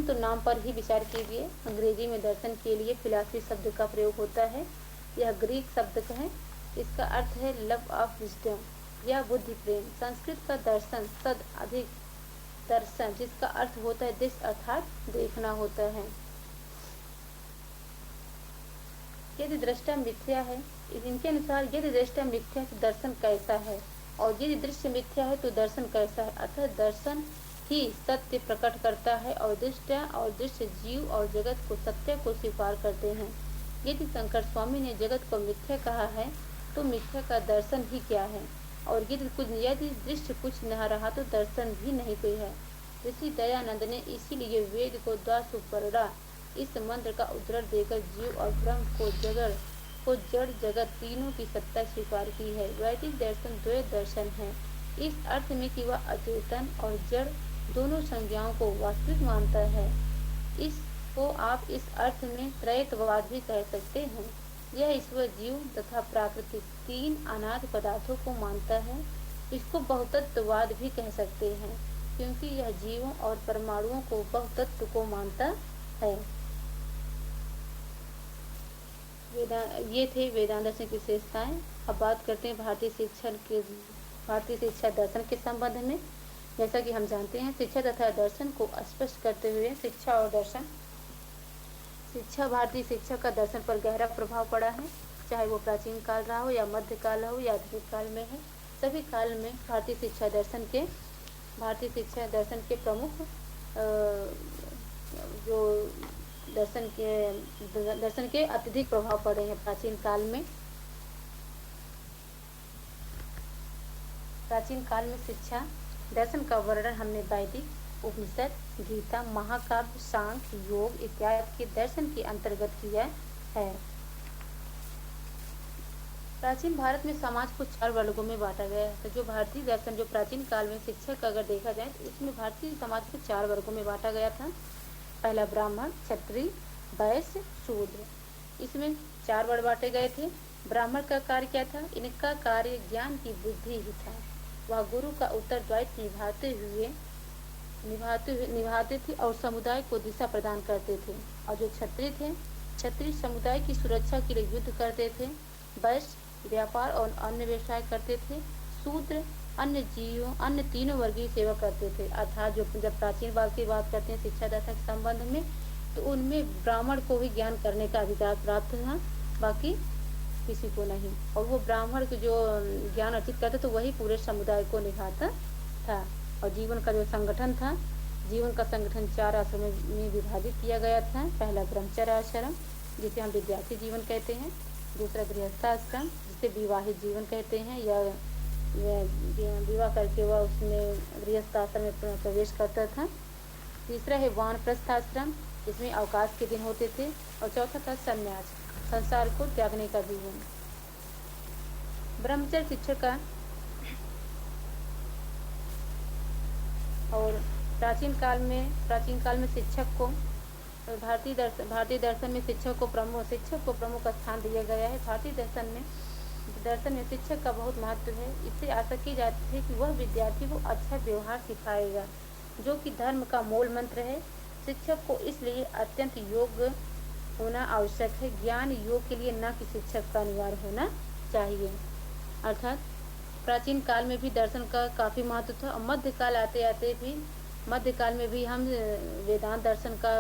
तो नाम पर ही विचार कीजिए। अंग्रेजी में दर्शन के लिए फिलॉसफी शब्द का प्रयोग होता है। यह ग्रीक शब्द है। इसका अर्थ है लव ऑफ विजडम या बुद्धि प्रेम। संस्कृत का दर्शन सद अधिक दर्शन, जिसका अर्थ होता है दृश्य अर्थात देखना होता है। यदि दृष्टा मिथ्या है, इनके अनुसार यदि दृष्टा मिथ्या तो दर्शन कैसा है, और यदि दृश्य मिथ्या है तो दर्शन कैसा है। अतः दर्शन ही सत्य प्रकट करता है और दृष्टा और दृश्य जीव और जगत को सत्य को स्वीकार करते हैं। यदि शंकर स्वामी ने जगत को मिथ्या कहा है तो मिथ्या का दर्शन ही क्या है, और यदि दृश्य कुछ न रहा तो दर्शन भी नहीं कोई है। ऋषि दयानंद ने इसीलिए वेद को द्वासुपर्णा इस मंत्र का उद्धरण देकर जीव और ब्रह्म को जड़ जगत तीनों की सत्ता स्वीकार की है। वैदिक दर्शन द्वैत दर्शन है, इस अर्थ में कि वह अचेतन और जड़ दोनों संज्ञाओं को वास्तविक मानता है। इसको आप इस अर्थ में त्रैतवाद भी कह सकते हैं। यह ईश्वर, जीव तथा प्राकृतिक तीन अनादि पदार्थों को मानता है। इसको बहुतत्ववाद भी कह सकते हैं, क्योंकि यह जीवों और परमाणुओं को बहुतत्व को मानता है। ये थे वेदांत दर्शन की विशेषताएं। अब बात करते हैं भारतीय शिक्षा दर्शन के संबंध में। जैसा कि हम जानते हैं, शिक्षा तथा दर्शन को स्पष्ट करते हुए भारतीय शिक्षा का दर्शन पर गहरा प्रभाव पड़ा है। चाहे वो प्राचीन काल रहा हो या मध्य काल हो या आधुनिक काल में है, सभी काल में भारतीय शिक्षा दर्शन के प्रमुख जो दर्शन के अत्यधिक प्रभाव पड़े हैं। प्राचीन काल में शिक्षा दर्शन का वर्णन हमने वैदिक, उपनिषद, गीता, महाकाव्य, सांख्य, योग इत्यादि के दर्शन के अंतर्गत किया है। प्राचीन भारत में समाज को 4 वर्गों में बांटा गया है। तो जो भारतीय दर्शन जो प्राचीन काल में शिक्षा का अगर देखा जाए तो इसमें भारतीय समाज को 4 वर्गों में बांटा गया था। पहला ब्राह्मण, क्षत्रिय, वैश्य, शूद्र। इसमें 4 वर्ग बांटे गए थे। ब्राह्मण का कार्य क्या था? इनका कार्य ज्ञान की बुद्धि ही था। वह गुरु का उत्तरदायित्व निभाते थे और समुदाय को दिशा प्रदान करते थे। और जो क्षत्रिय समुदाय की सुरक्षा के लिए युद्ध करते थे। वैश्य व्यापार और अन्य व्यवसाय करते थे। शूद्र अन्य तीनों वर्गीय सेवा करते थे। अर्थात जब प्राचीन काल की बात करते हैं शिक्षा दर्शन के संबंध में, तो उनमें ब्राह्मण को भी ज्ञान करने का अधिकार प्राप्त था, बाकी किसी को नहीं। और वो ब्राह्मण को जो ज्ञान अर्जित करता तो वही पूरे समुदाय को निभाता था। और जीवन का जो संगठन था, जीवन का संगठन 4 आश्रमों में विभाजित किया गया था। पहला ब्रह्मचर्य आश्रम, जिसे हम विद्यार्थी जीवन कहते हैं। दूसरा गृहस्थाश्रम, जिसे विवाहित जीवन कहते हैं, या विवाह करके वह उसमें गृहस्थाश्रम में प्रवेश करता था। तीसरा है वानप्रस्थ आश्रम, जिसमें अवकाश के दिन होते थे। और चौथा था संन्यास, संसार को त्यागने का जीवन। ब्रह्मचर्य शिक्षक का और प्राचीन काल में शिक्षक को भारतीय दर्शन में शिक्षक को प्रमुख स्थान दिया गया है। भारतीय दर्शन में शिक्षक का बहुत महत्व है। इससे आशा की जाती है कि वह विद्यार्थी को अच्छा व्यवहार सिखाएगा, जो कि धर्म का मूल मंत्र है। शिक्षक को इसलिए अत्यंत योग्य होना आवश्यक है। ज्ञान योग के लिए न कि शिक्षक का अनिवार्य होना चाहिए। अर्थात प्राचीन काल में भी दर्शन का काफ़ी महत्व था, और मध्यकाल में भी हम वेदांत दर्शन का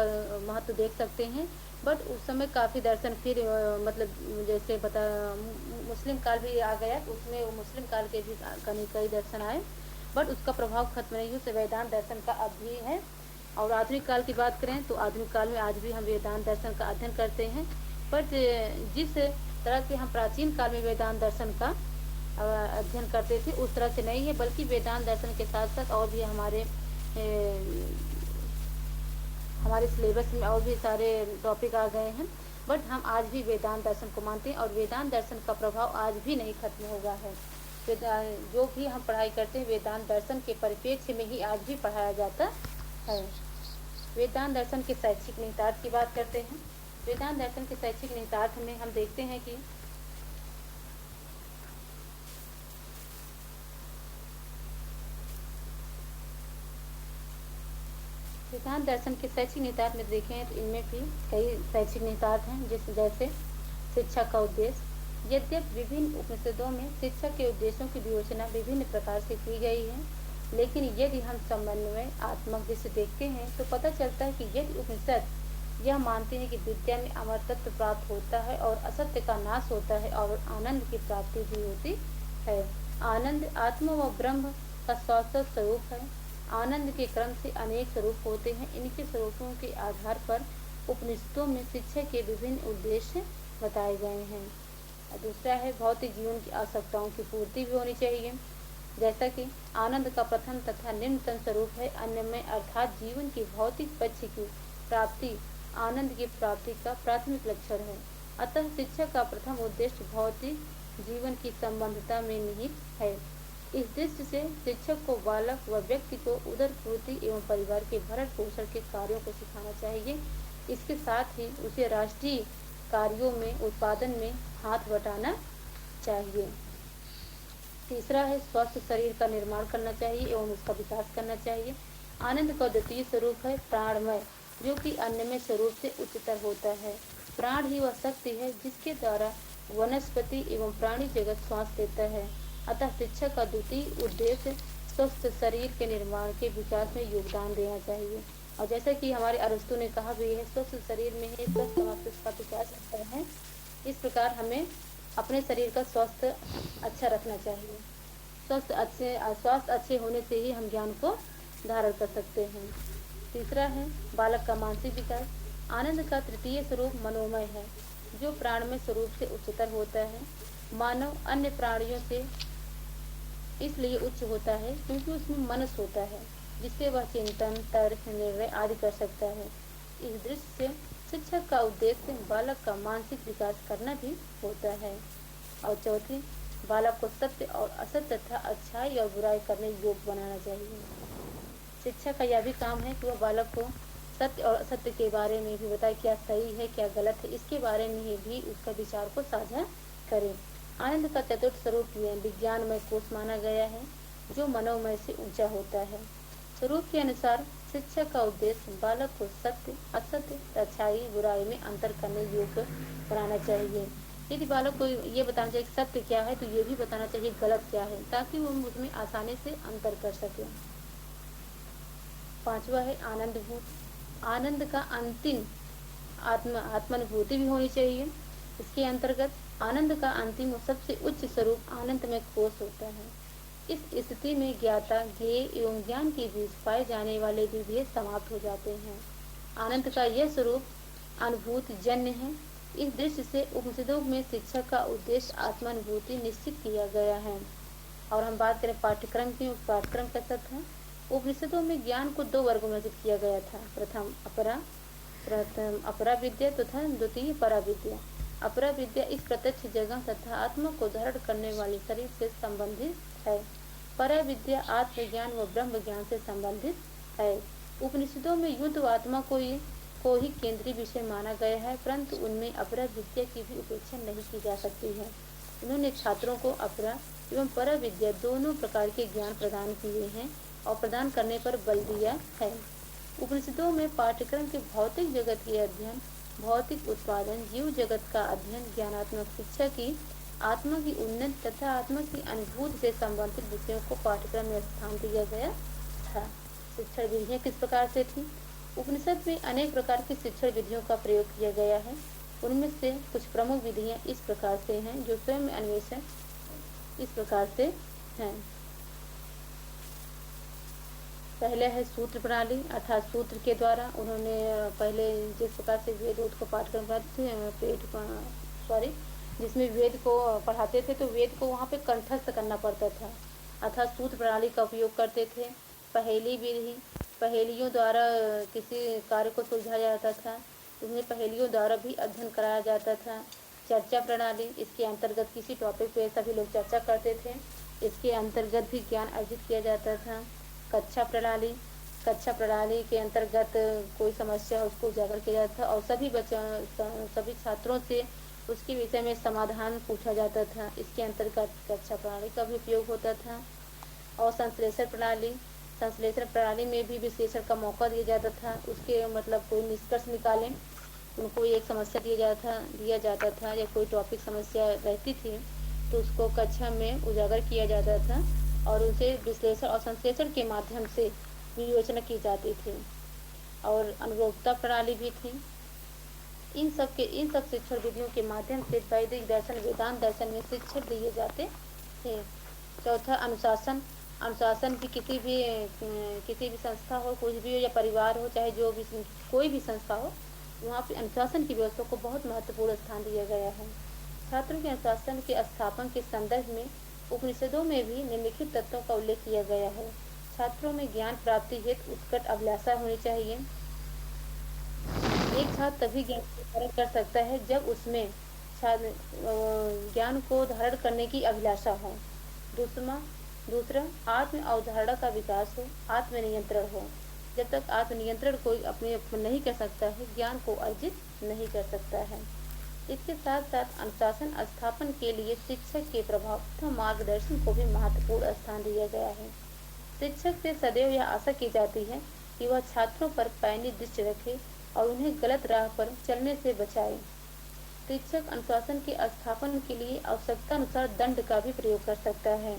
महत्व देख सकते हैं। बट उस समय काफ़ी दर्शन फिर मतलब जैसे मुस्लिम काल भी आ गया, तो उसमें मुस्लिम काल के भी कई दर्शन आए, बट उसका प्रभाव खत्म नहीं हुआ। वेदांत दर्शन का अब भी है। और आधुनिक काल की बात करें तो आधुनिक काल में आज भी हम वेदांत दर्शन का अध्ययन करते हैं। बट जिस तरह से हम प्राचीन काल में वेदांत दर्शन का अध्ययन करते थे उस तरह से नहीं है, बल्कि वेदांत दर्शन के साथ साथ और भी हमारे सिलेबस में और भी सारे टॉपिक आ गए हैं। बट हम आज भी वेदांत दर्शन को मानते हैं, और वेदांत दर्शन का प्रभाव आज भी नहीं खत्म हुआ है। जो भी हम पढ़ाई करते हैं वेदांत दर्शन के परिप्रेक्ष्य में ही आज भी पढ़ाया जाता है। वेदांत दर्शन के शैक्षिक निहितार्थ की बात करते हैं। वेदांत दर्शन के शैक्षिक निहितार्थ में हम देखते हैं कि वेदांत दर्शन के शैक्षिक निहितार्थ में देखें तो इनमें भी कई शैक्षिक निहितार्थ हैं, जैसे शिक्षा का उद्देश्य। यद्यपि विभिन्न उपनिषदों में शिक्षा के उद्देश्यों की विवेचना विभिन्न प्रकार से की गई है, लेकिन यदि हम समन्वय आत्मक दृष्टि देखते हैं तो पता चलता है कि यदि उपनिषद यह मानते हैं कि विद्या में अमरतत्व प्राप्त होता है और असत्य का नाश होता है और आनंद की प्राप्ति भी होती है। आनंद आत्मा व ब्रह्म का शाश्वत स्वरूप है। आनंद के क्रम से अनेक स्वरूप होते हैं। इनके स्वरूपों के आधार पर उपनिषदों में शिक्षा के विभिन्न उद्देश्य बताए गए हैं। दूसरा है भौतिक जीवन की आवश्यकताओं की पूर्ति भी होनी चाहिए। जैसा कि आनंद का प्रथम तथा निम्नतम स्वरूप है अन्नमय, अर्थात जीवन की भौतिक पक्ष की प्राप्ति आनंद की प्राप्ति का प्राथमिक लक्षण है। अतः शिक्षा का प्रथम उद्देश्य भौतिक जीवन की संबंधता में निहित है। इस दृष्टि से शिक्षक को बालक व व्यक्ति को उदर पूर्ति एवं परिवार के भरण पोषण के कार्यों को सिखाना चाहिए। इसके साथ ही उसे राष्ट्रीय कार्यों में उत्पादन में हाथ बटाना चाहिए। तीसरा है स्वस्थ शरीर का निर्माण करना चाहिए एवं उसका विकास करना चाहिए। आनंद का द्वितीय स्वरूप है प्राणमय, जो कि अन्नमय स्वरूप से उच्चतर होता है। प्राण ही वह शक्ति है जिसके द्वारा वनस्पति एवं प्राणी जगत श्वास लेता है। अतः शिक्षा का द्वितीय उद्देश्य स्वस्थ शरीर के निर्माण के विकास में योगदान देना चाहिए। और जैसा कि हमारे अरस्तु ने कहा भी है, स्वस्थ शरीर में ही स्वस्थ मस्तिष्क का विकास होता है। इस प्रकार हमें अपने शरीर का स्वास्थ्य अच्छा रखना चाहिए। स्वास्थ्य अच्छे होने से ही हम ज्ञान को धारण कर सकते हैं। तीसरा है बालक का मानसिक विकास। आनंद का तृतीय स्वरूप मनोमय है, जो प्राणमय स्वरूप से उच्चतर होता है। मानव अन्य प्राणियों से इसलिए उच्च होता है क्योंकि उसमें मनस होता है, जिससे वह चिंतन, तर्क, निर्णय आदि कर सकता है। इस दृष्टि से शिक्षक का उद्देश्य बालक का मानसिक विकास करना भी होता है। और चौथी, बालक को सत्य और असत्य तथा अच्छाई और बुराई करने योग्य बनाना चाहिए। शिक्षक का यह भी काम है कि वह बालक को सत्य और असत्य के बारे में भी बताए, क्या सही है क्या गलत है, इसके बारे में भी उसका विचार को साझा करे। आनंद का चतुर्थ स्वरूप विज्ञानमय कोश माना गया है, जो मनोमय से ऊंचा होता है। स्वरूप के अनुसार शिक्षा का उद्देश्य बालक को सत्य, असत्य, अच्छाई, बुराई में अंतर करने योग्य बनाना चाहिए। यदि बालक को ये बताना चाहिए सत्य क्या है, तो ये भी बताना चाहिए गलत क्या है, ताकि वो उसमें आसानी से अंतर कर सके। पांचवा है आनंदभूत। आनंद का अंतिम आत्मानुभूति भी होनी चाहिए। इसके अंतर्गत आनंद का अंतिम और सबसे उच्च स्वरूप आनंद में कोष होता है। इस स्थिति में ज्ञाता, ज्ञेय एवं ज्ञान के बीच पाए जाने वाले विभेद समाप्त हो जाते हैं। आनंद का यह स्वरूप अनुभूति जन्य है। इस दृष्टि से उपनिषदों में शिक्षा का उद्देश्य आत्मानुभूति निश्चित किया गया है। और हम बात करें पाठ्यक्रम की, पाठ्यक्रम कैसा था। उपनिषदों में ज्ञान को दो वर्गों में विभाजित किया गया था। प्रथम अपरा विद्या तथा द्वितीय परा विद्या। अपरा विद्या इस प्रत्यक्ष जगह तथा आत्मा को धारण करने वाले शरीर से संबंधित है। परा विद्या आत्मज्ञान व ब्रह्म ज्ञान से संबंधित है। उपनिषदों में युद्ध व आत्मा को ही केंद्रीय विषय माना गया है, परंतु उनमें अपरा विद्या की भी उपेक्षा नहीं की जा सकती है। उन्होंने छात्रों को अपरा एवं परा विद्या दोनों प्रकार के ज्ञान प्रदान किए हैं और प्रदान करने पर बल दिया है। उपनिषदों में पाठ्यक्रम के भौतिक जगत के अध्ययन, भौतिक उत्पादन, जीव जगत का अध्ययन, ज्ञानात्मक शिक्षा की, आत्मा की उन्नति तथा आत्मा की अनुभूति से संबंधित विषयों को पाठ्यक्रम में स्थान दिया गया था। शिक्षण विधियाँ किस प्रकार से थी। उपनिषद में अनेक प्रकार की शिक्षण विधियों का प्रयोग किया गया है। उनमें से कुछ प्रमुख विधियाँ इस प्रकार से हैं, जो स्वयं अन्वेषण इस प्रकार से हैं। पहले है सूत्र प्रणाली, अर्थात सूत्र के द्वारा उन्होंने पहले जिस प्रकार से वेद को पाठ्यक्रम जिसमें वेद को पढ़ाते थे तो वेद को वहाँ पे कंठस्थ करना पड़ता था, अर्थात सूत्र प्रणाली का उपयोग करते थे। पहेली विधि, पहेलियों द्वारा किसी कार्य को सुलझाया जाता था, उन्हें पहेलियों द्वारा भी अध्ययन कराया जाता था। चर्चा प्रणाली, इसके अंतर्गत किसी टॉपिक पे सभी लोग चर्चा करते थे, इसके अंतर्गत भी ज्ञान अर्जित किया जाता था। कक्षा प्रणाली, कक्षा प्रणाली के अंतर्गत कोई समस्या उसको उजागर किया जाता था और सभी छात्रों से उसके विषय में समाधान पूछा जाता था। इसके अंतर्गत कक्षा प्रणाली का भी उपयोग होता था। और संश्लेषण प्रणाली, संश्लेषण प्रणाली में भी विश्लेषण का मौका दिया जाता था। उसके मतलब कोई निष्कर्ष निकालें, उनको एक समस्या दिया जाता था या कोई टॉपिक समस्या रहती थी तो उसको कक्षा में उजागर किया जाता था और उसे विश्लेषण और संश्लेषण के माध्यम से विवेचना की जाती थी। और अनुरूपता प्रणाली भी थी। इन सब शिक्षण विधियों के माध्यम से वैदिक दर्शन, वेदांत दर्शन में शिक्षण दिए जाते थे। चौथा अनुशासन, अनुशासन भी किसी भी संस्था हो, कुछ भी हो या परिवार हो, चाहे जो भी कोई भी संस्था हो, वहाँ पे अनुशासन की व्यवस्था को बहुत महत्वपूर्ण स्थान दिया गया है। छात्रों के अनुशासन के स्थापन के संदर्भ में उपनिषदों में भी निम्नलिखित तत्वों का उल्लेख किया गया है। छात्रों में ज्ञान प्राप्ति हेतु उत्कट अभिलाषा होनी चाहिए। एक छात्र तभी ज्ञान को धारण कर सकता है जब उसमें ज्ञान को धारण करने की अभिलाषा हो। दूसरा आत्म अवधारणा का विकास हो, आत्मनियंत्रण हो। जब तक आत्मनियंत्रण कोई अपने नहीं कर सकता है, ज्ञान को अर्जित नहीं कर सकता है। इसके साथ साथ अनुशासन स्थापन के लिए शिक्षक के प्रभाव तथा मार्गदर्शन को भी महत्वपूर्ण स्थान दिया गया है। शिक्षक से सदैव यह आशा की जाती है कि वह छात्रों पर पैनी दृष्टि रखे और उन्हें गलत राह पर चलने से बचाए। शिक्षक अनुशासन के स्थापन के लिए आवश्यकता अनुसार दंड का भी प्रयोग कर सकता है।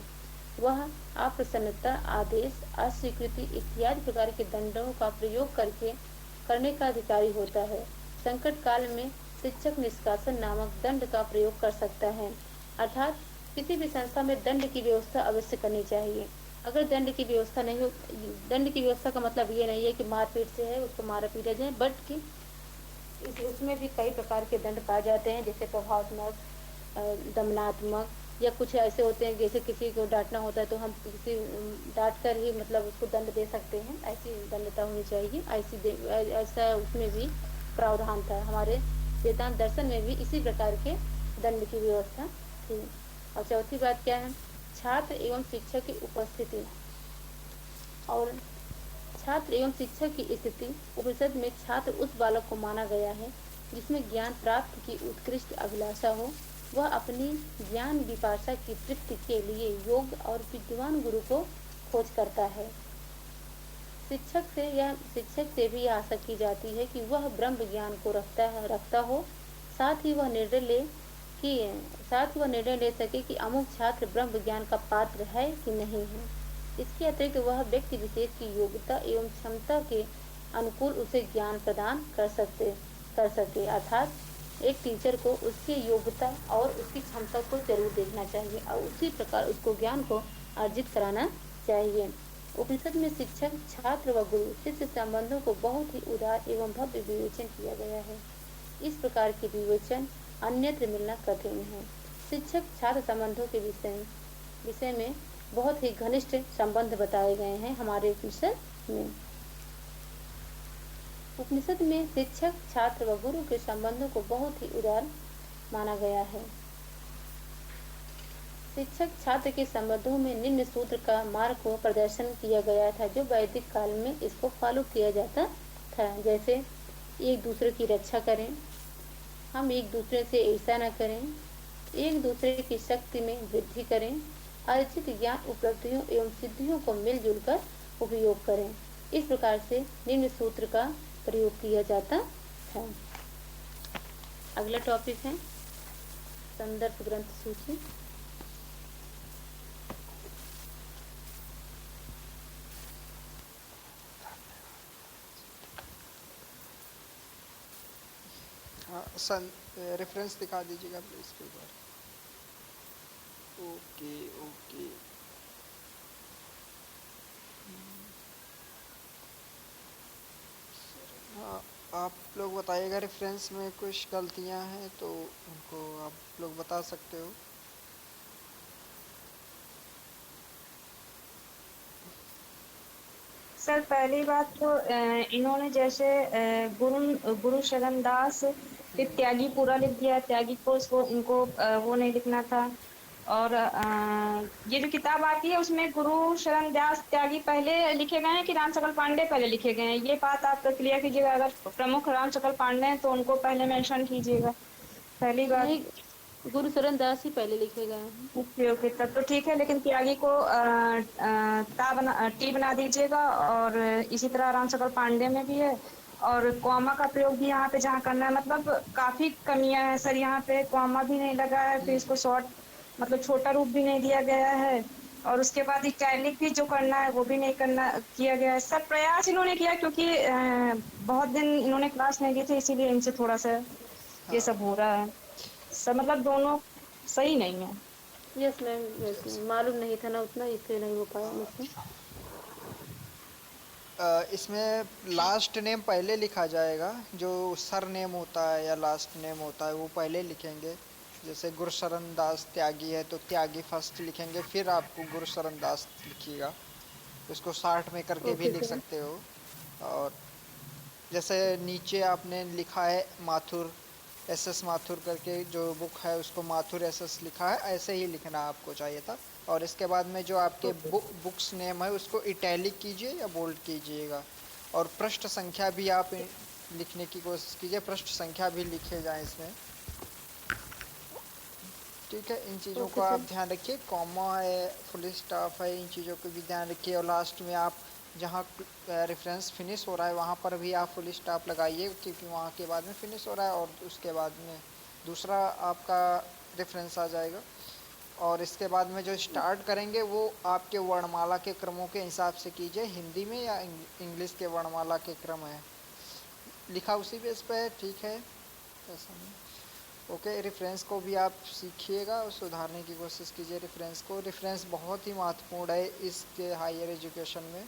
वह अप्रसन्नता, आदेश, अस्वीकृति इत्यादि प्रकार के दंडों का प्रयोग करने का अधिकारी होता है। संकट काल में शिक्षक निष्कासन नामक दंड का प्रयोग कर सकता है, अर्थात किसी भी संस्था में दंड की व्यवस्था अवश्य करनी चाहिए। अगर दंड की व्यवस्था नहीं हो, दंड की व्यवस्था का मतलब ये नहीं है कि मारपीट से है उसको मारा पीटा जाए, बट कि उसमें भी कई प्रकार के दंड पाए जाते हैं, जैसे प्रभावात्मक, दमनात्मक, या कुछ ऐसे होते हैं जैसे किसी को डांटना होता है तो हम किसी डांट कर ही मतलब उसको दंड दे सकते हैं, ऐसी दंडता होनी चाहिए। ऐसा उसमें भी प्रावधान था। हमारे वेदांत दर्शन में भी इसी प्रकार के दंड की व्यवस्था थी। और चौथी बात क्या है, छात्र एवं शिक्षक की उपस्थिति। और छात्र एवं शिक्षक की स्थिति, उपनिषद में छात्र उस बालक को माना गया है जिसमें ज्ञान प्राप्त की उत्कृष्ट अभिलाषा हो। वह अपनी ज्ञान विपाशा की तृप्ति के लिए योग्य और विद्वान गुरु को खोज करता है। शिक्षक से भी यह आशा की जाती है कि वह ब्रह्म ज्ञान को रखता हो, साथ ही वह निर्णय ले सके कि अमुक छात्र ब्रह्म ज्ञान का पात्र है कि नहीं है। इसके अतिरिक्त वह व्यक्ति विशेष की योग्यता एवं क्षमता के अनुकूल उसे ज्ञान प्रदान कर सके, अर्थात एक टीचर को उसकी योग्यता और उसकी क्षमता को जरूर देखना चाहिए और उसी प्रकार उसको ज्ञान को अर्जित कराना चाहिए। उपनिषद में शिक्षक, छात्र व गुरु शिष्य संबंधों को बहुत ही उदार एवं भव्य विवेचन किया गया है। इस प्रकार के विवेचन अन्यत्र मिलना कठिन है। शिक्षक छात्र संबंधों के विषय में बहुत ही घनिष्ठ संबंध बताए गए हैं हमारे उपनिषद में। उपनिषद में शिक्षक, छात्र व गुरु के संबंधों को बहुत ही उदार माना गया है। शिक्षक छात्र के संबंधों में निम्न सूत्र का मार्ग को प्रदर्शन किया गया था, जो वैदिक काल में इसको फॉलो किया जाता था। जैसे एक दूसरे की रक्षा करें, हम एक दूसरे से ईर्ष्या न करें, एक दूसरे की शक्ति में वृद्धि करें, अर्जित ज्ञान उपलब्धियों एवं सिद्धियों को मिलजुल कर उपयोग करें। इस प्रकार से निम्न सूत्र का प्रयोग किया जाता है। अगला टॉपिक है संदर्भ ग्रंथ सूची। हाँ, रेफरेंस दिखा दीजिएगा प्लीज एक बार। Okay okay. हाँ, आप लोग बताइएगा रेफरेंस में कुछ गलतियां हैं तो उनको आप लोग बता सकते हो। सर पहली बात तो इन्होंने जैसे गुरु शरण दास फिर त्यागी पूरा लिख दिया, त्यागी को उसको इनको वो नहीं लिखना था। और ये जो किताब आती है उसमें गुरु शरण दास त्यागी पहले लिखे गए हैं कि राम सकल पांडे पहले लिखे गए हैं, ये बात आप क्लियर कीजिएगा। अगर प्रमुख राम सकल पांडे हैं तो उनको पहले मेंशन कीजिएगा, पहली बात। नहीं, गुरु शरण दास ही पहले लिखे गए हैं। ओके ओके, तब तो ठीक है। लेकिन त्यागी को टी बना दीजिएगा। और इसी तरह राम सकल पांडे में भी है। और कॉमा का प्रयोग भी यहाँ पे जहाँ करना है, मतलब काफी कमियां हैं सर। यहाँ पे कॉमा भी नहीं लगा है, फिर इसको शॉर्ट मतलब छोटा रूप भी नहीं दिया गया है। और उसके बाद इटैलिक भी जो करना है वो भी नहीं करना किया गया है। सब प्रयास इन्होंने किया, क्योंकि बहुत दिन इन्होंने क्लास नहीं दी थी, इसीलिए इनसे थोड़ा सा ये हाँ, सब हो रहा है। सब मतलब दोनों सही नहीं है। यस मैम, मालूम नहीं था ना उतना, इसलिए नहीं हो पाया मुझसे। इसमें लास्ट नेम पहले लिखा जाएगा, जो सर नेम होता है या लास्ट नेम होता है वो पहले लिखेंगे। जैसे गुरशरण दास त्यागी है तो त्यागी फर्स्ट लिखेंगे, फिर आपको गुरशरण दास लिखिएगा। उसको 60 में करके भी ओके लिख सर। सकते हो। और जैसे नीचे आपने लिखा है माथुर, एसएस माथुर करके जो बुक है उसको माथुर एसएस लिखा है, ऐसे ही लिखना आपको चाहिए था। और इसके बाद में जो आपके ओके। बुक्स नेम है उसको इटैलिक कीजिए या बोल्ड कीजिएगा। और पृष्ठ संख्या भी आप लिखने की कोशिश कीजिए, पृष्ठ संख्या भी लिखे जाए इसमें। ठीक है, इन चीज़ों ओके को आप सर। ध्यान रखिए। कॉमा है, फुल स्टॉप है, इन चीज़ों को भी ध्यान रखिए। और लास्ट में आप जहाँ रेफरेंस फिनिश हो रहा है वहाँ पर भी आप फुल स्टॉप लगाइए, क्योंकि वहाँ के बाद में फिनिश हो रहा है और उसके बाद में दूसरा आपका रेफरेंस आ जाएगा। और इसके बाद में जो स्टार्ट करेंगे वो आपके वर्णमाला के क्रमों के हिसाब से कीजिए, हिंदी में या इंग्लिश के वर्णमाला के क्रम है लिखा उसी बेस पे है। ठीक है, ऐसा नहीं। ओके, रेफरेंस को भी आप सीखिएगा और सुधारने की कोशिश कीजिए रेफरेंस को। रेफरेंस बहुत ही महत्वपूर्ण है इसके हायर एजुकेशन में,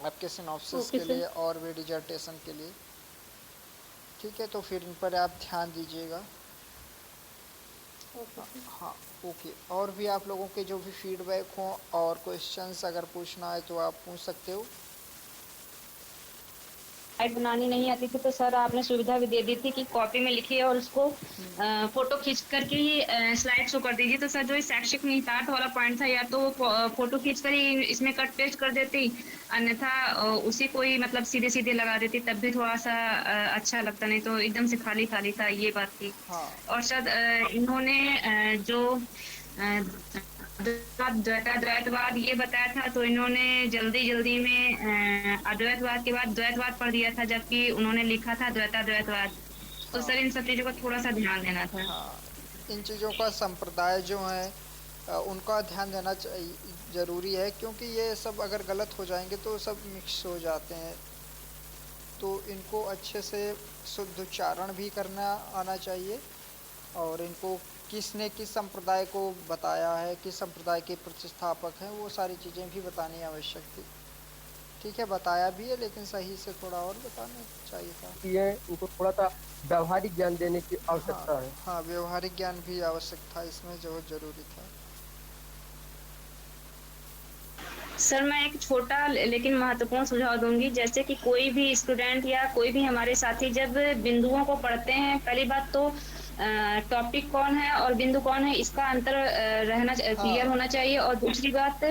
आपके सिनॉप्सिस ओके के सर। लिए और भी डिजर्टेशन के लिए। ठीक है, तो फिर इन पर आप ध्यान दीजिएगा। Okay sir. हाँ, ओके। और भी आप लोगों के जो भी फीडबैक हों और क्वेश्चंस अगर पूछना है तो आप पूछ सकते हो। स्लाइड बनानी नहीं आती थी तो सर आपने सुविधा भी दे दी थी कि कॉपी में लिखिए और उसको फोटो खींच करके ही स्लाइड शो कर दीजिए। तो सर जो शैक्षिक निहितार्थ वाला पॉइंट था, या तो वो फोटो खींच कर ही इसमें कट पेस्ट कर देती, अन्यथा उसी को ही मतलब सीधे सीधे लगा देती, तब भी थोड़ा सा अच्छा लगता। नहीं तो एकदम से खाली खाली था, ये बात थी। हाँ और सर इन्होंने जो द्वैतवाद ये बताया था, तो इन्होंने जल्दी जल्दी में अद्वैतवाद के बाद द्वैतवाद पढ़ दिया था, जबकि उन्होंने लिखा था द्वैतवाद। तो हाँ सर इन सब चीजों का थोड़ा सा ध्यान देना था। हाँ, इन चीज़ों का संप्रदाय जो है उनका ध्यान देना ज़रूरी है, क्योंकि ये सब अगर गलत हो जाएंगे तो सब मिक्स हो जाते हैं। तो इनको अच्छे से शुद्ध उच्चारण भी करना आना चाहिए, और इनको किसने किस संप्रदाय को बताया है, किस संप्रदाय के प्रतिष्ठापक हैं, वो सारी चीज़ें भी बतानी आवश्यक थी। ठीक है, बताया भी है लेकिन सही से थोड़ा और बताना चाहिए था। कि है उनको थोड़ा सा व्यावहारिक ज्ञान देने की हाँ आवश्यकता है। हाँ, व्यवहारिक ज्ञान भी आवश्यक था इसमें, जो जरूरी था। सर मैं एक छोटा लेकिन महत्वपूर्ण सुझाव दूंगी, जैसे कि कोई भी स्टूडेंट या कोई भी हमारे साथी जब बिंदुओं को पढ़ते हैं, पहली बात तो टॉपिक कौन है और बिंदु कौन है इसका अंतर रहना क्लियर हाँ होना चाहिए। और दूसरी बात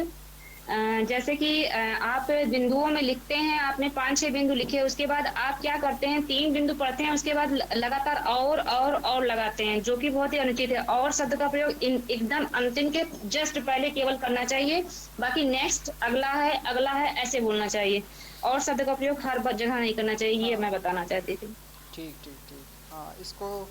जैसे कि आप बिंदुओं में लिखते हैं, आपने 5-6 बिंदु लिखे, उसके बाद आप क्या करते हैं 3 बिंदु पढ़ते हैं, उसके बाद लगातार और लगाते हैं, जो कि बहुत ही अनुचित है। और शब्द का प्रयोग एकदम अंतिम के जस्ट पहले केवल करना चाहिए, बाकी नेक्स्ट, अगला है ऐसे बोलना चाहिए। और शब्द का प्रयोग हर जगह नहीं करना चाहिए, ये हाँ, मैं बताना चाहती थी। ठीक ठीक ठीक। हाँ, इसको